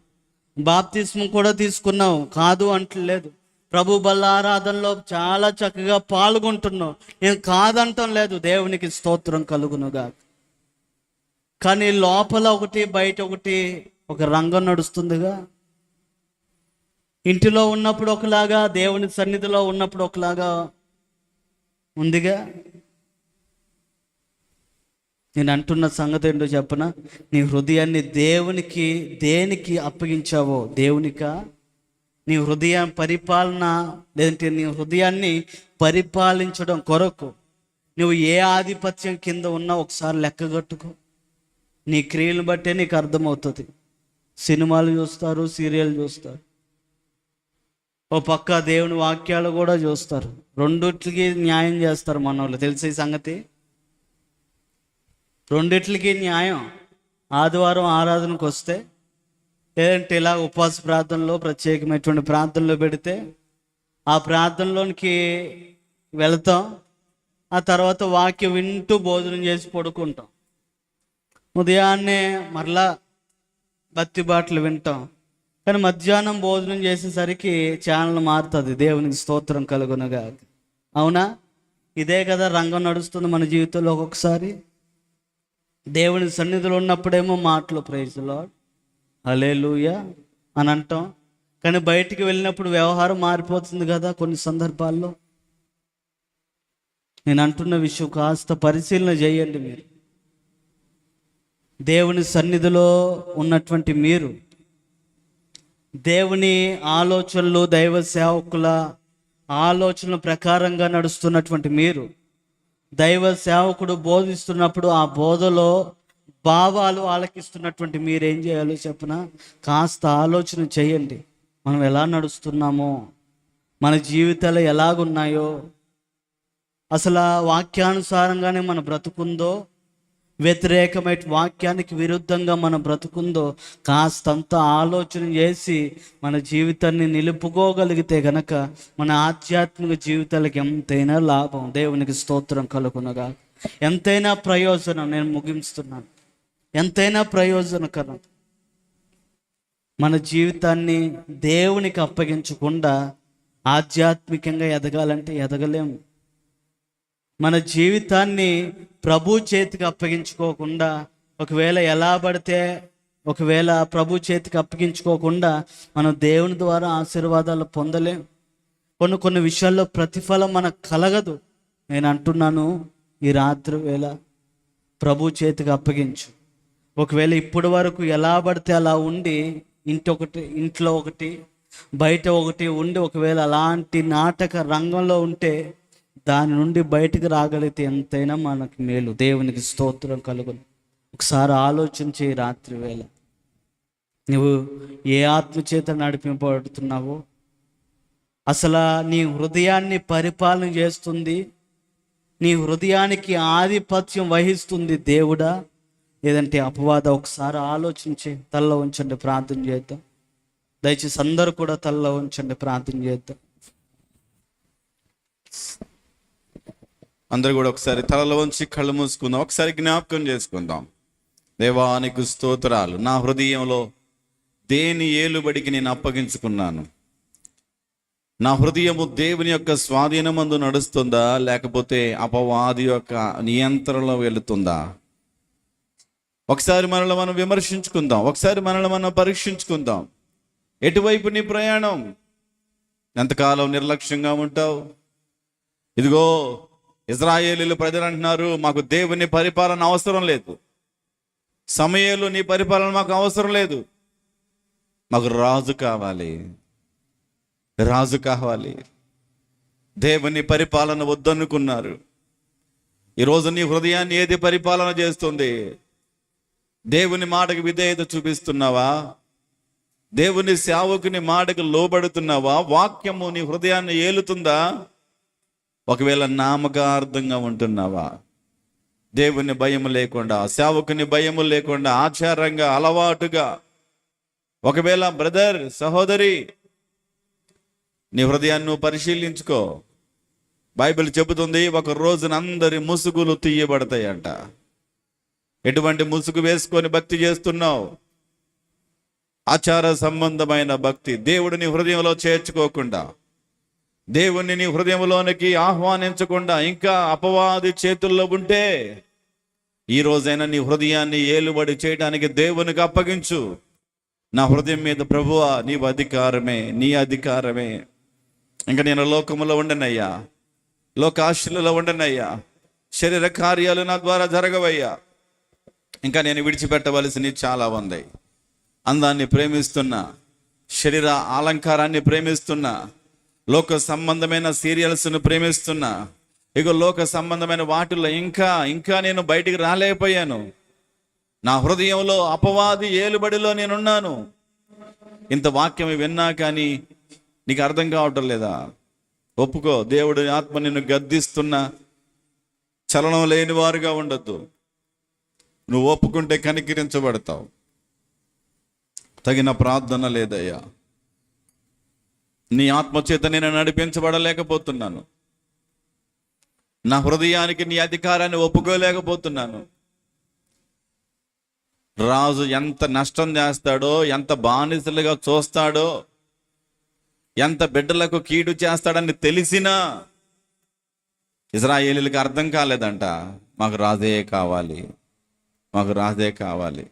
Speaker 2: బాప్తిస్మం కూడా తీసుకున్నావు, కాదు అంటలేదు. ప్రభు బల్ల ఆరాధనలో చాలా చక్కగా పాల్గొంటున్నావు, నేను కాదంటం లేదు. దేవునికి స్తోత్రం కలుగునుగాక. కానీ లోపల ఒకటి బయట ఒకటి ఒక రంగం నడుస్తుందిగా. ఇంటిలో ఉన్నప్పుడు ఒకలాగా, దేవుని సన్నిధిలో ఉన్నప్పుడు ఒకలాగా ఉందిగా. నేను అంటున్న సంగతి ఏంటో చెప్పనా? నీ హృదయాన్ని దేవునికి దేనికి అప్పగించావో, దేవునికా? నీ హృదయ పరిపాలన, లేదంటే నీ హృదయాన్ని పరిపాలించడం కొరకు నువ్వు ఏ ఆధిపత్యం కింద ఉన్నా ఒకసారి లెక్కగట్టుకో. నీ క్రియలను బట్టే నీకు అర్థమవుతుంది. సినిమాలు చూస్తారు, సీరియల్ చూస్తారు, ఓ పక్క దేవుని వాక్యాలు కూడా చూస్తారు. రెండిట్లకి న్యాయం చేస్తారు మన వాళ్ళు. తెలిసే సంగతి, రెండిట్లకి న్యాయం. ఆదివారం ఆరాధనకు వస్తే, లేదంటే ఇలా ఉపవాస ప్రార్థనలో ప్రత్యేకమైనటువంటి ప్రార్థనలో పెడితే ఆ ప్రార్థనలోనికి వెళతాం. ఆ తర్వాత వాక్యం వింటూ భోజనం చేసి పడుకుంటాం. ఉదయాన్నే మరలా బత్తి బాటలు వింటాం. కానీ మధ్యాహ్నం భోజనం చేసేసరికి ఛానల్ మారుతుంది. దేవునికి స్తోత్రం కలుగునుగా. అవునా? ఇదే కదా రంగం నడుస్తుంది మన జీవితంలో. ఒక్కొక్కసారి దేవుని సన్నిధిలో ఉన్నప్పుడేమో మాటలు ప్రైజ్ లార్డ్, హల్లెలూయా అని అంటాం. కానీ బయటికి వెళ్ళినప్పుడు వ్యవహారం మారిపోతుంది కదా కొన్ని సందర్భాల్లో. నేను అంటున్న విషయం కాస్త పరిశీలన చేయండి. మీరు దేవుని సన్నిధిలో ఉన్నటువంటి మీరు, దేవుని ఆలోచనలు, దైవ సేవకుల ఆలోచనల ప్రకారంగా నడుస్తున్నటువంటి మీరు, దైవ సేవకుడు బోధిస్తున్నప్పుడు ఆ బోధలో భావాలు ఆలకిస్తున్నటువంటి మీరేం చేయాలో చెప్పిన కాస్త ఆలోచన చేయండి. మనం ఎలా నడుస్తున్నామో, మన జీవితాలు ఎలాగున్నాయో, అసలు ఆ వాక్యానుసారంగానే మన బ్రతుకుందో, వ్యతిరేకమైన వాక్యానికి విరుద్ధంగా మన బ్రతుకుందో కాస్తంత ఆలోచన చేసి మన జీవితాన్ని నిలుపుకోగలిగితే గనక మన ఆధ్యాత్మిక జీవితాలకు ఎంతైనా లాభం. దేవునికి స్తోత్రం కలుగునగా. ఎంతైనా ప్రయోజనం. నేను ముగిస్తున్నాను. ఎంతైనా ప్రయోజనకరం. మన జీవితాన్ని దేవునికి అప్పగించకుండా ఆధ్యాత్మికంగా ఎదగాలంటే ఎదగలేము. మన జీవితాన్ని ప్రభు చేతికి అప్పగించుకోకుండా, ఒకవేళ ప్రభు చేతికి అప్పగించుకోకుండా మనం దేవుని ద్వారా ఆశీర్వాదాలు పొందలేం. కొన్ని విషయాల్లో ప్రతిఫలం మనకు కలగదు. నేను అంటున్నాను, ఈ రాత్రి వేళ ప్రభు చేతికి అప్పగించు. ఒకవేళ ఇప్పటి వరకు ఎలా పడితే అలా ఉండి, ఇంట్లో ఒకటి బయట ఒకటి ఉండి, ఒకవేళ అలాంటి నాటక రంగంలో ఉంటే దాని నుండి బయటికి రాగలిగితే ఎంతైనా మనకు మేలు. దేవునికి స్తోత్రం కలుగును. ఒకసారి ఆలోచన చేయి. రాత్రి వేళ నువ్వు ఏ ఆత్మచేత నడిపింపబడుతున్నావో, అసలు నీ హృదయాన్ని పరిపాలన చేస్తుంది, నీ హృదయానికి ఆధిపత్యం వహిస్తుంది దేవుడా, లేదంటే అపవాద? ఒకసారి ఆలోచించి తల్ల ఉంచండి, ప్రార్థన చేద్దాం. దయచేసి అందరూ కూడా తల్ల ఉంచండి, ప్రార్థన చేద్దాం.
Speaker 1: అందరూ కూడా ఒకసారి తలలో ఉంచి కళ్ళు మూసుకుందాం. ఒకసారి జ్ఞాపకం చేసుకుందాం. దేవానికి స్తోత్రాలు. నా హృదయంలో దేని ఏలుబడికి నేను అప్పగించుకున్నాను? నా హృదయము దేవుని యొక్క స్వాధీనమందు నడుస్తుందా, లేకపోతే అపవాది యొక్క నియంత్రణలో వెళుతుందా? ఒకసారి మనల్ని మనం విమర్శించుకుందాం. ఒకసారి మనల్ని మనం పరీక్షించుకుందాం. ఎటువైపు నీ ప్రయాణం? ఎంతకాలం నిర్లక్ష్యంగా ఉంటావు? ఇదిగో ఇశ్రాయేలీయుల ప్రజలు అంటున్నారు, మాకు దేవుని పరిపాలన అవసరం లేదు. సమూయేలు, నీ పరిపాలన మాకు అవసరం లేదు, మాకు రాజు కావాలి, రాజు కావాలి. దేవుని పరిపాలన వద్దనుకున్నారు. ఈరోజు నీ హృదయాన్ని ఏది పరిపాలన చేస్తుంది? దేవుని మాటకు విధేయత చూపిస్తున్నావా? దేవుని సేవకుని మాటకు లోబడుతున్నావా? వాక్యము నీ హృదయాన్ని ఏలుతుందా? ఒకవేళ నామకార్థంగా ఉంటున్నావా? దేవుని భయం లేకుండా, సేవకుని భయము లేకుండా, ఆచారంగా, అలవాటుగా, ఒకవేళ బ్రదర్, సహోదరి, నీ హృదయాన్ని నువ్వు పరిశీలించుకో. బైబిల్ చెబుతుంది, ఒక రోజున అందరి ముసుగులు తీయబడతాయంట. ఎటువంటి ముసుగు వేసుకొని భక్తి చేస్తున్నావు? ఆచార సంబంధమైన భక్తి. దేవుడిని హృదయంలో చేర్చుకోకుండా, దేవుణ్ణి నీ హృదయంలోనికి ఆహ్వానించకుండా ఇంకా అపవాది చేతుల్లో ఉంటే, ఈ రోజైనా నీ హృదయాన్ని ఏలుబడి చేయడానికి దేవునికి అప్పగించు. నా హృదయం మీద ప్రభువా, నీవు అధికారమే, నీ అధికారమే. ఇంకా నేను లోకములో ఉండనయ్యా, లోకాశలలో ఉండనయ్యా, శరీర కార్యాలు నా ద్వారా జరగవయ్యా. ఇంకా నేను విడిచిపెట్టవలసినవి చాలా ఉంది. అందాన్ని ప్రేమిస్తున్నా, శరీర అలంకారాన్ని ప్రేమిస్తున్నా, లోక సంబంధమైన సీరియల్స్ను ప్రేమిస్తున్నా, ఇక లోక సంబంధమైన వాటిల్లో ఇంకా నేను బయటికి రాలేకపోయాను. నా హృదయంలో అపవాది ఏలుబడిలో నేనున్నాను. ఇంత వాక్యం విన్నా కానీ నీకు అర్థం కావటం లేదా? ఒప్పుకో, దేవుడి ఆత్మ నిన్ను గద్దిస్తున్నా చలనం లేని వారుగా ఉండొద్దు. నువ్వు ఒప్పుకుంటే కనికరించబడతావు. తగిన ప్రార్థన లేదయ్యా, నీ ఆత్మచేత నేను నడిపించబడలేకపోతున్నాను, నా హృదయానికి నీ అధికారాన్ని ఒప్పుకోలేకపోతున్నాను. రాజు ఎంత నష్టం చేస్తాడో, ఎంత బానిసలుగా చూస్తాడో, ఎంత బిడ్డలకు కీడు చేస్తాడని తెలిసినా ఇశ్రాయేలీయులకు అర్థం కాలేదంట. మాకు రాజే కావాలి, మాకు రాజే కావాలి.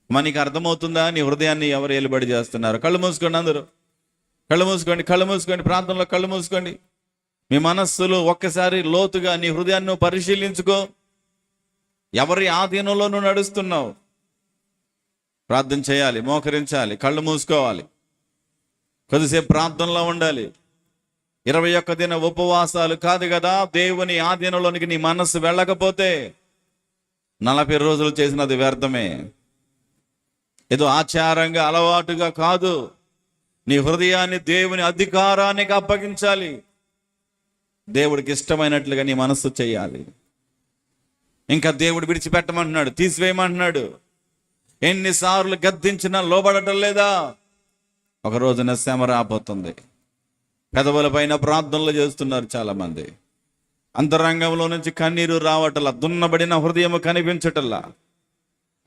Speaker 1: మనకి అర్థమవుతుందా నీ హృదయాన్ని ఎవరు ఏలుబడి చేస్తున్నారు? కళ్ళు మూసుకోండి, అందరూ కళ్ళు మూసుకోండి, ప్రార్థనలో కళ్ళు మూసుకోండి. మీ మనస్సులు ఒక్కసారి లోతుగా నీ హృదయాన్ని పరిశీలించుకో. ఎవరి ఆధీనంలో నువ్వు నడుస్తున్నావు? ప్రార్థన చేయాలి, మోకరించాలి, కళ్ళు మూసుకోవాలి, కొద్దిసేపు ప్రార్థనలో ఉండాలి. 21 దిన ఉపవాసాలు కాదు కదా, దేవుని ఆధీనంలోనికి నీ మనస్సు వెళ్ళకపోతే 40 రోజులు చేసినది వ్యర్థమే. ఏదో ఆచారంగా, అలవాటుగా కాదు. నీ హృదయాన్ని దేవుని అధికారానికి అప్పగించాలి. దేవుడికి ఇష్టమైనట్లుగా నీ మనస్సు చేయాలి. ఇంకా దేవుడు విడిచిపెట్టమంటున్నాడు, తీసివేయమంటున్నాడు. ఎన్నిసార్లు గద్దించినా లోబడటం లేదా? ఒక రోజున శ్రమ రాబోతుంది. పెదవుల పైన ప్రార్థనలు చేస్తున్నారు చాలా మంది. అంతరంగంలో నుంచి కన్నీరు రావటల్లా, దున్నబడిన హృదయం కనిపించటల్లా.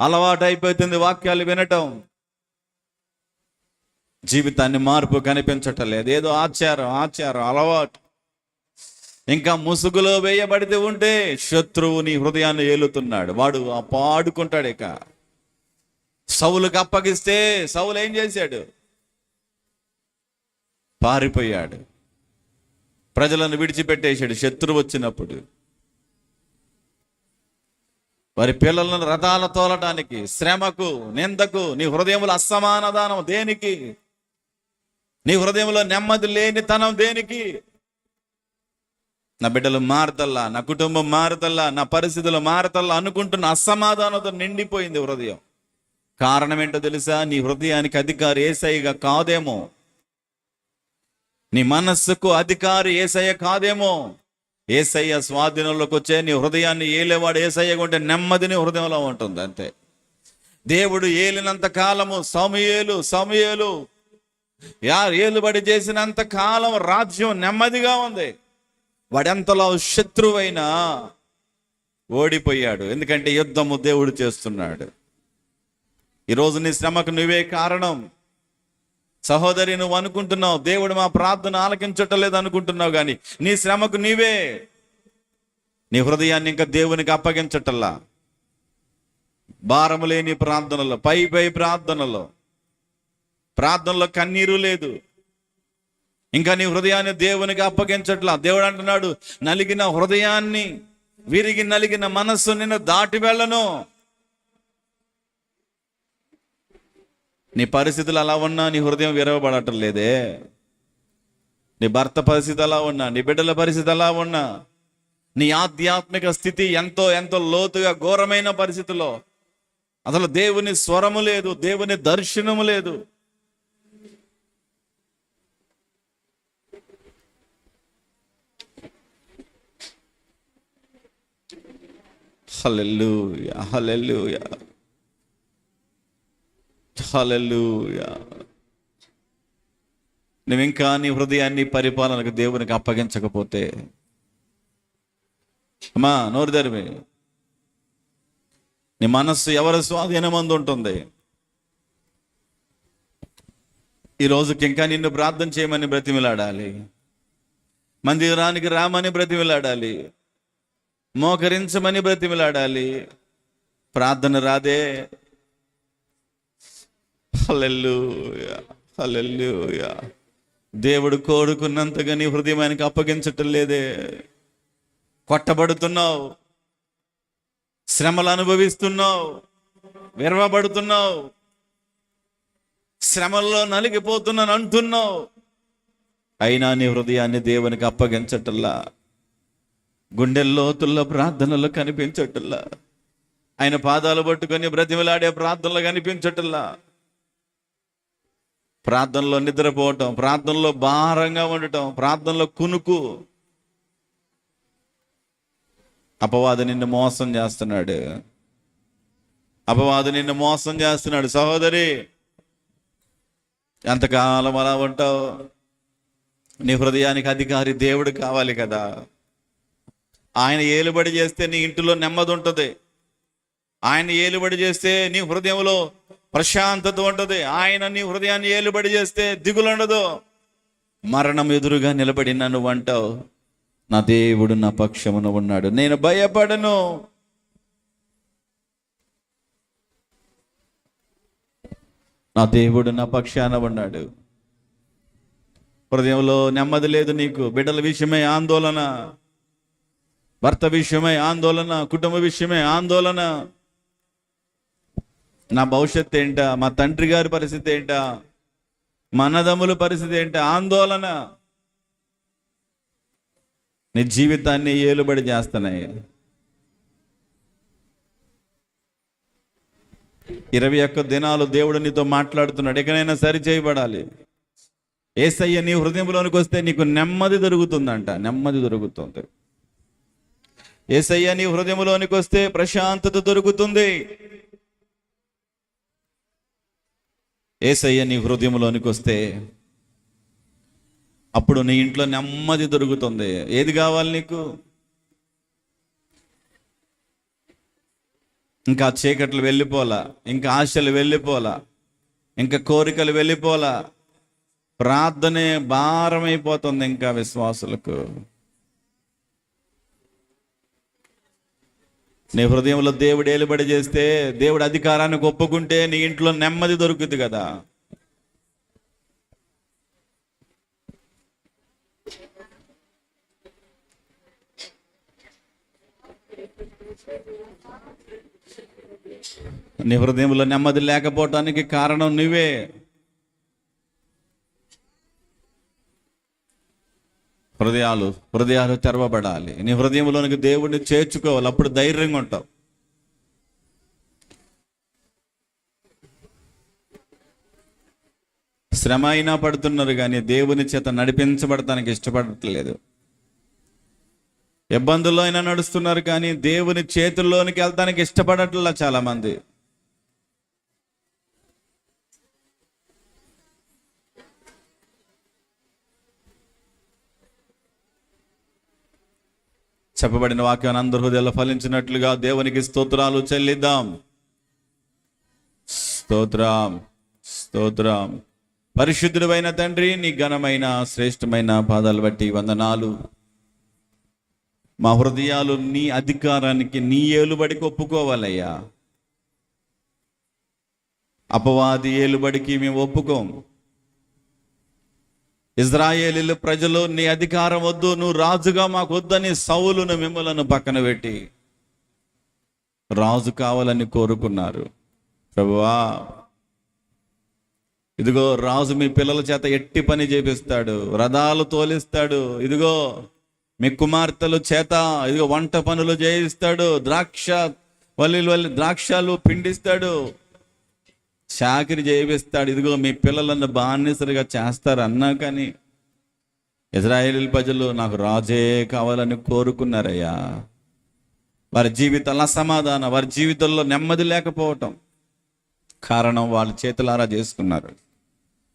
Speaker 1: అలవాటు అయిపోతుంది వాక్యాలు వినటం, జీవితాన్ని మార్పు కనిపించటం లేదు. ఏదో ఆచారం, అలవాటు. ఇంకా ముసుగులో వేయబడితే ఉంటే శత్రువు నీ హృదయాన్ని ఏలుతున్నాడు. వాడు పాడుకుంటాడు. ఇక సౌలుకి అప్పగిస్తే సౌలు ఏం చేశాడు? పారిపోయాడు, ప్రజలను విడిచిపెట్టేశాడు. శత్రువు వచ్చినప్పుడు వారి పిల్లలను రథాల తోలటానికి, శ్రమకు, నిందకు నీ హృదయంలో అసమాధానం దేనికి? నీ హృదయంలో నెమ్మది లేనితనం దేనికి? నా బిడ్డలు మారతల్లా, నా కుటుంబం మారతల్లా, నా పరిస్థితులు మారతల్లా అనుకుంటున్న అసమాధానంతో నిండిపోయింది హృదయం. కారణం ఏంటో తెలుసా? నీ హృదయానికి అధికారి యేసయ్య కాదేమో, నీ మనస్సుకు అధికారి యేసయ్య కాదేమో. యేసయ్య స్వాధీనంలోకి వచ్చే నీ హృదయాన్ని ఏలేవాడు యేసయ్య ఉంటే నెమ్మదిని హృదయంలో ఉంటుంది అంతే. దేవుడు ఏలినంత కాలము సమూయేలు ఏలుబడి చేసినంత కాలం రాజ్యం నెమ్మదిగా ఉంది. వాడెంతలో శత్రువైనా ఓడిపోయాడు, ఎందుకంటే యుద్ధము దేవుడు చేస్తున్నాడు. ఈరోజు నీ శ్రమకు నువ్వే కారణం. సహోదరి, నువ్వు అనుకుంటున్నావు దేవుడు మా ప్రార్థన ఆలకించటం లేదు అనుకుంటున్నావు, కానీ నీ శ్రమకు నీవే. నీ హృదయాన్ని ఇంకా దేవునికి అప్పగించటల్లా. భారము లేని ప్రార్థనలో, పై ప్రార్థనలో కన్నీరు లేదు. ఇంకా నీ హృదయాన్ని దేవునికి అప్పగించట్లా. దేవుడు అంటున్నాడు, నలిగిన హృదయాన్ని, విరిగి నలిగిన మనస్సు నిన్ను దాటి వెళ్ళను. నీ పరిస్థితులు అలా ఉన్నా నీ హృదయం విరవబడటం లేదే. నీ భర్త పరిస్థితి అలా ఉన్నా, నీ బిడ్డల పరిస్థితి అలా ఉన్నా, నీ ఆధ్యాత్మిక స్థితి ఎంతో లోతుగా ఘోరమైన పరిస్థితిలో, అసలు దేవుని స్వరము లేదు, దేవుని దర్శనము లేదు. హల్లెలూయా, హల్లెలూయా, హల్లెలూయా. నువ్వు ఇంకా నీ హృదయాన్ని పరిపాలనకు దేవునికి అప్పగించకపోతే, అమ్మా నోరు తెరివి, నీ మనస్సు ఎవరి స్వాధీనమందు ఉంటుంది. ఈ రోజుకి ఇంకా నిన్ను ప్రార్థన చేయమని బ్రతిమిలాడాలి, మందిరానికి రామని బ్రతిమిలాడాలి, మోకరించమని బ్రతిమిలాడాలి. ప్రార్థన రాదే. హల్లెలూయా, హల్లెలూయా. దేవుడు కోరుకున్నంతగా నీ హృదయానికి అప్పగించటం లేదే. కొట్టబడుతున్నావు, శ్రమలు అనుభవిస్తున్నావు, విరవబడుతున్నావు, శ్రమల్లో నలిగిపోతున్నాను అంటున్నావు. అయినా నీ హృదయాన్ని దేవునికి అప్పగించటల్లా, గుండె లోతుల్లో ప్రార్థనలు కనిపించటల్లా, ఆయన పాదాలు పట్టుకొని బ్రతిమలాడే ప్రార్థనలు కనిపించటల్లా. ప్రార్థనలో నిద్రపోవటం, ప్రార్థనలో భారంగా ఉండటం, ప్రార్థనలో కునుకు. అపవాది నిన్ను మోసం చేస్తున్నాడు, అపవాది నిన్ను మోసం చేస్తున్నాడు. సహోదరి, ఎంతకాలం అలా ఉంటావు? నీ హృదయానికి అధికారి దేవుడు కావాలి కదా. ఆయన ఏలుబడి చేస్తే నీ ఇంటిలో నెమ్మది ఉంటుంది. ఆయన ఏలుబడి చేస్తే నీ హృదయంలో ప్రశాంతత ఉంటుంది. ఆయన నీ హృదయాన్ని ఏలుబడి చేస్తే దిగులు ఉండదు. మరణం ఎదురుగా నిలబడి నన్ను అంటావు, నా దేవుడు నా పక్షమున ఉన్నాడు, నేను భయపడను. నా దేవుడు నా పక్షాన ఉన్నాడు. హృదయంలో నెమ్మది లేదు నీకు. బిడ్డల విషయమై ఆందోళన, భర్త విషయమై ఆందోళన, కుటుంబ విషయమై ఆందోళన. నా భవిష్యత్తు ఏంటా, మా తండ్రి గారి పరిస్థితి ఏంటా, మా అన్నదమ్ముల పరిస్థితి ఏంటా, ఆందోళన. నీ జీవితాన్ని ఏలుబడి చేస్తున్నాయి. 21 దినాలు దేవుడు నీతో మాట్లాడుతున్నాడు. ఎక్కడైనా సరి చేయబడాలి. యేసయ్య నీ హృదయంలోనికి వస్తే నీకు నెమ్మది దొరుకుతుందంట, నెమ్మది దొరుకుతుంది. యేసయ్య నీ హృదయంలోనికి వస్తే ప్రశాంతత దొరుకుతుంది. యేసయ్య నీ హృదయంలోనికి వస్తే అప్పుడు నీ ఇంట్లో నెమ్మది దొరుకుతుంది. ఏది కావాలి నీకు? ఇంకా చీకట్లు వెళ్ళిపోలా, ఇంకా ఆశలు వెళ్ళిపోలా, ఇంకా కోరికలు వెళ్ళిపోలా. ప్రార్థనే భారమైపోతుంది ఇంకా విశ్వాసులకు. నీ హృదయంలో దేవుడు ఏలుబడి చేస్తే, దేవుడు అధికారానికి ఒప్పుకుంటే నీ ఇంట్లో నెమ్మది దొరుకుతుంది కదా. నీ హృదయంలో నెమ్మది లేకపోవటానికి కారణం నువ్వే. హృదయాలు తెరవబడాలి. నీ హృదయంలోనికి దేవుడిని చేర్చుకోవాలి. అప్పుడు ధైర్యంగా ఉంటావు. శ్రమ అయినా పడుతున్నారు కానీ దేవుని చేత నడిపించబడటానికి ఇష్టపడట్లేదు. ఇబ్బందుల్లో అయినా నడుస్తున్నారు కానీ దేవుని చేతుల్లోనికి వెళ్తానికి ఇష్టపడట్లా చాలా మంది. చెప్పబడిన వాక్యాన్ని అందరి హృదయాల్లో ఫలించినట్లుగా దేవునికి స్తోత్రాలు చెల్లిద్దాం. స్తోత్రం, స్తోత్రం. పరిశుద్ధుడైన తండ్రి, నీ ఘనమైన శ్రేష్టమైన పాదాలు బట్టి వందనాలు. మా హృదయాలు నీ అధికారానికి, నీ ఏలుబడికి ఒప్పుకోవాలయ్యా. అపవాది ఏలుబడికి మేము ఒప్పుకోం. ఇజ్రాయేలీల ప్రజలు నీ అధికారం వద్దు, నువ్వు రాజుగా మాకు వద్దని సౌలును మిమ్మలను పక్కన పెట్టి రాజు కావాలని కోరుకున్నారు. ప్రభువా, ఇదిగో రాజు మీ పిల్లల చేత ఎట్టి పని చేపిస్తాడు, రథాలు తోలిస్తాడు. ఇదిగో మీ కుమార్తెల చేత ఇదిగో వంట పనులు చేయిస్తాడు, ద్రాక్షలు పిండిస్తాడు, చాకిరి చేయిస్తాడు. ఇదిగో మీ పిల్లలను బానిసలుగా చేస్తారు అన్నా కానీ ఇజ్రాయేలు ప్రజలు నాకు రాజే కావాలని కోరుకున్నారయ్యా. వారి జీవితాల్లో అసమాధానం, వారి జీవితంలో నెమ్మది లేకపోవటం కారణం వాళ్ళు చేతులారా చేసుకున్నారు.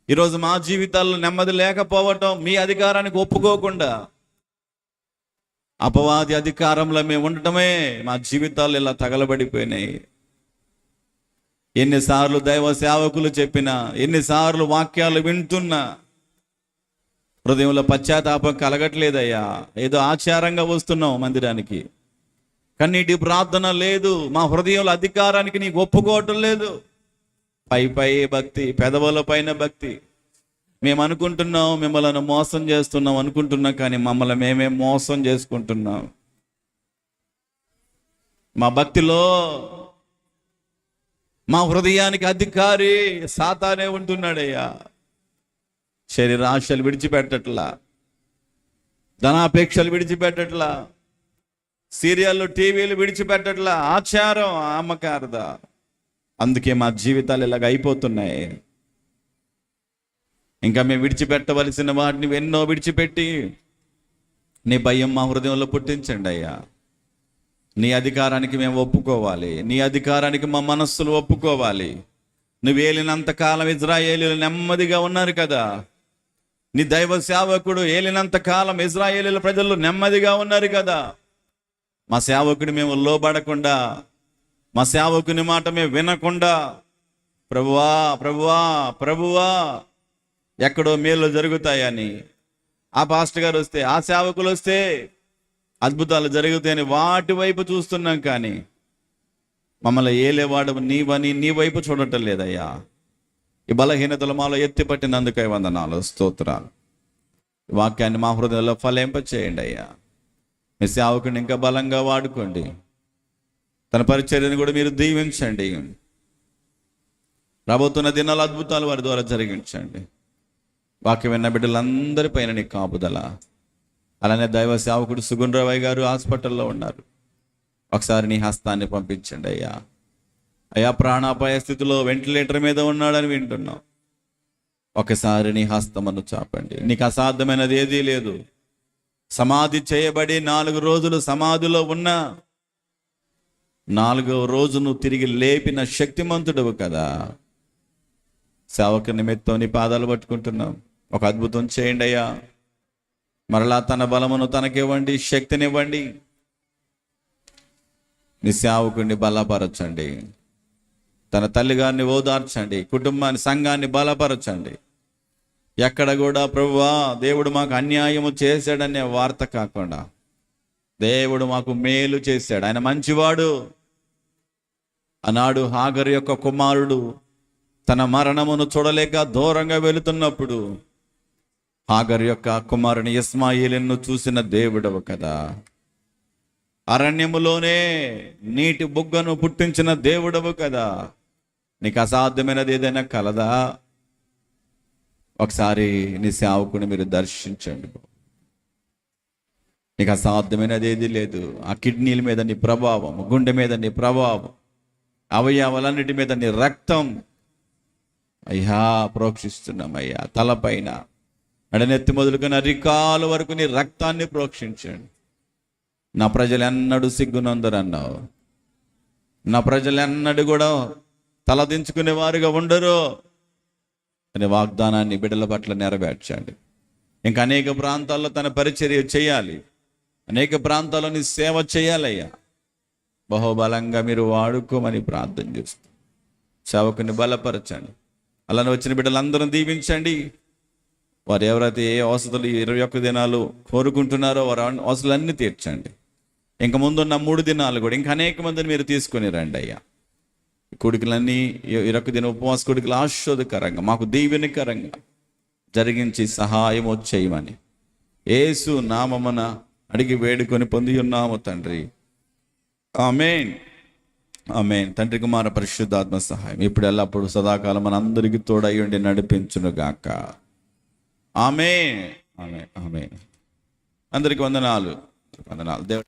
Speaker 1: ఈరోజు మా జీవితాల్లో నెమ్మది లేకపోవటం మీ అధికారానికి ఒప్పుకోకుండా అపవాది అధికారంలో మేము ఉండటమే మా జీవితాలు ఇలా తగలబడిపోయినాయి. ఎన్నిసార్లు దైవ సేవకులు చెప్పినా, ఎన్నిసార్లు వాక్యాలు వింటున్నా హృదయంలో పశ్చాత్తాపం కలగట్లేదయ్యా. ఏదో ఆచారంగా వస్తున్నాం మందిరానికి, కన్నీటి ప్రార్థన లేదు. మా హృదయంలో అధికారానికి నీకు ఒప్పుకోవటం లేదు. పై భక్తి, పెదవుల పైన భక్తి. మేము అనుకుంటున్నాం మిమ్మల్ని మోసం చేస్తున్నాం అనుకుంటున్నాం, కానీ మమ్మల్ని మేమే మోసం చేసుకుంటున్నాం. మా భక్తిలో, మా హృదయానికి అధికారి సాతానే ఉంటున్నాడయ్యా. శరీరాశలు విడిచిపెట్టట్లా, ధనాపేక్షలు విడిచిపెట్టట్లా, సీరియళ్ళు టీవీలు విడిచిపెట్టట్లా, ఆచారం అమ్మకారద. అందుకే మా జీవితాలు ఇలాగ అయిపోతున్నాయి. ఇంకా మేము విడిచిపెట్టవలసిన వాటిని ఎన్నో విడిచిపెట్టి నీ భయం మా హృదయంలో పుట్టించండి అయ్యా. నీ అధికారానికి మేము ఒప్పుకోవాలి, నీ అధికారానికి మా మనస్సులు ఒప్పుకోవాలి. నువ్వు ఏలినంత కాలం ఇజ్రాయేలీలు నెమ్మదిగా ఉన్నారు కదా. నీ దైవ సేవకుడు ఏలినంత కాలం ఇజ్రాయేలీల ప్రజలు నెమ్మదిగా ఉన్నారు కదా. మా సేవకుని మేము లోబడకుండా, మా సేవకుని మాట మేము వినకుండా, ప్రభువా ప్రభువా ప్రభువా ఎక్కడో మేలు జరుగుతాయని, ఆ పాస్టర్ గారు వస్తే, ఆ సేవకులు వస్తే అద్భుతాలు జరుగుతాయని వాటి వైపు చూస్తున్నాం, కానీ మమ్మల్ని ఏలేవాడు నీవని నీ వైపు చూడటం లేదయ్యా. ఈ బలహీనతలు మాలో ఎత్తిపట్టినందుకై వందనాలు, స్తోత్రాలు. ఈ వాక్యాన్ని మా హృదయంలో ఫలింప చేయండి అయ్యా. మీ సేవకుని ఇంకా బలంగా వాడుకోండి. తన పరిచర్యను కూడా మీరు దీవించండి. రాబోతున్న దినాలు అద్భుతాలు వారి ద్వారా జరిగించండి. వాక్యం విన్న బిడ్డలందరిపైన నీ కాపుదల. అలానే దైవ సేవకుడు సుగుణరావయ్య గారు హాస్పిటల్లో ఉన్నారు. ఒకసారి నీ హస్తాన్ని పంపించండి అయ్యా. అయ్యా, ప్రాణాపాయ స్థితిలో వెంటిలేటర్ మీద ఉన్నాడని వింటున్నాం. ఒకసారి నీ హస్తమును చాపండి. నీకు అసాధ్యమైనది ఏదీ లేదు. సమాధి చేయబడి 4 రోజులు సమాధిలో ఉన్న 4వ రోజును తిరిగి లేపిన శక్తిమంతుడవు కదా. సేవకు నిమిత్తం నీ పాదాలు పట్టుకుంటున్నాం. ఒక అద్భుతం చేయండి అయ్యా. మరలా తన బలమును తనకివ్వండి, శక్తినివ్వండి. నీ సేవకుడిని బలపరచండి. తన తల్లిగారిని ఓదార్చండి. కుటుంబాన్ని, సంఘాన్ని బలపరచండి. ఎక్కడ కూడా ప్రభువా దేవుడు మాకు అన్యాయము చేశాడనే వార్త కాకుండా, దేవుడు మాకు మేలు చేశాడు, ఆయన మంచివాడు. ఆనాడు హాగరు యొక్క కుమారుడు తన మరణమును చూడలేక దూరంగా వెళుతున్నప్పుడు హాగరు యొక్క కుమారుని ఇస్మాయిలును చూసిన దేవుడవు కదా. అరణ్యములోనే నీటి బుగ్గను పుట్టించిన దేవుడవు కదా. నీకు అసాధ్యమైనది ఏదైనా కలదా? ఒకసారి నీ సేవకుని మీరు దర్శించండి. నీకు అసాధ్యమైనది ఏది లేదు. ఆ కిడ్నీల మీద నీ ప్రభావం, గుండె మీద నీ ప్రభావం, అవయవాలన్నిటి మీద నీ రక్తం అయ్యా ప్రోక్షిస్తున్నామయ్యా. తలపైన నడనెత్తి మొదలుకొని అరికాల వరకు నీ రక్తాన్ని ప్రోక్షించండి. నా ప్రజలు ఎన్నడూ సిగ్గునందరన్నావు. నా ప్రజలు ఎన్నడూ కూడా తలదించుకునే వారుగా ఉండరు అనే వాగ్దానాన్ని బిడ్డల పట్ల నెరవేర్చండి. ఇంకా అనేక ప్రాంతాల్లో తన పరిచర్య చేయాలి, అనేక ప్రాంతాల్లో నీ సేవ చేయాలయ్యా. బహుబలంగా మీరు వాడుకోమని ప్రార్థన చేస్తూ సేవకుని బలపరచండి. అలానే వచ్చిన బిడ్డలందరూ దీవించండి. వారు ఎవరైతే ఏ అవసరాలు 21 దినాలు కోరుకుంటున్నారో వారు అవసరాలన్నీ తీర్చండి. ఇంక ముందున్న 3 దినాలు కూడా ఇంకా అనేక మందిని మీరు తీసుకొని రండి అయ్యా. కొడుకులన్నీ 21 దిన ఉపవాస కొడుకులు ఆశీర్వాదకరంగా, మాకు దీవెనకరంగా జరిగించి సహాయం చేయమని యేసు నామమున అడిగి వేడుకొని పొంది ఉన్నాము తండ్రి. ఆమేన్, ఆమేన్. తండ్రి, కుమార, పరిశుద్ధాత్మ సహాయం ఇప్పుడు ఎల్లప్పుడు సదాకాలం మన అందరికీ తోడయ్యుండి నడిపించునుగాక. ఆమేన్, ఆమేన్, ఆమేన్. అందరికి వందనాలు, వందనాలు. దేవుడు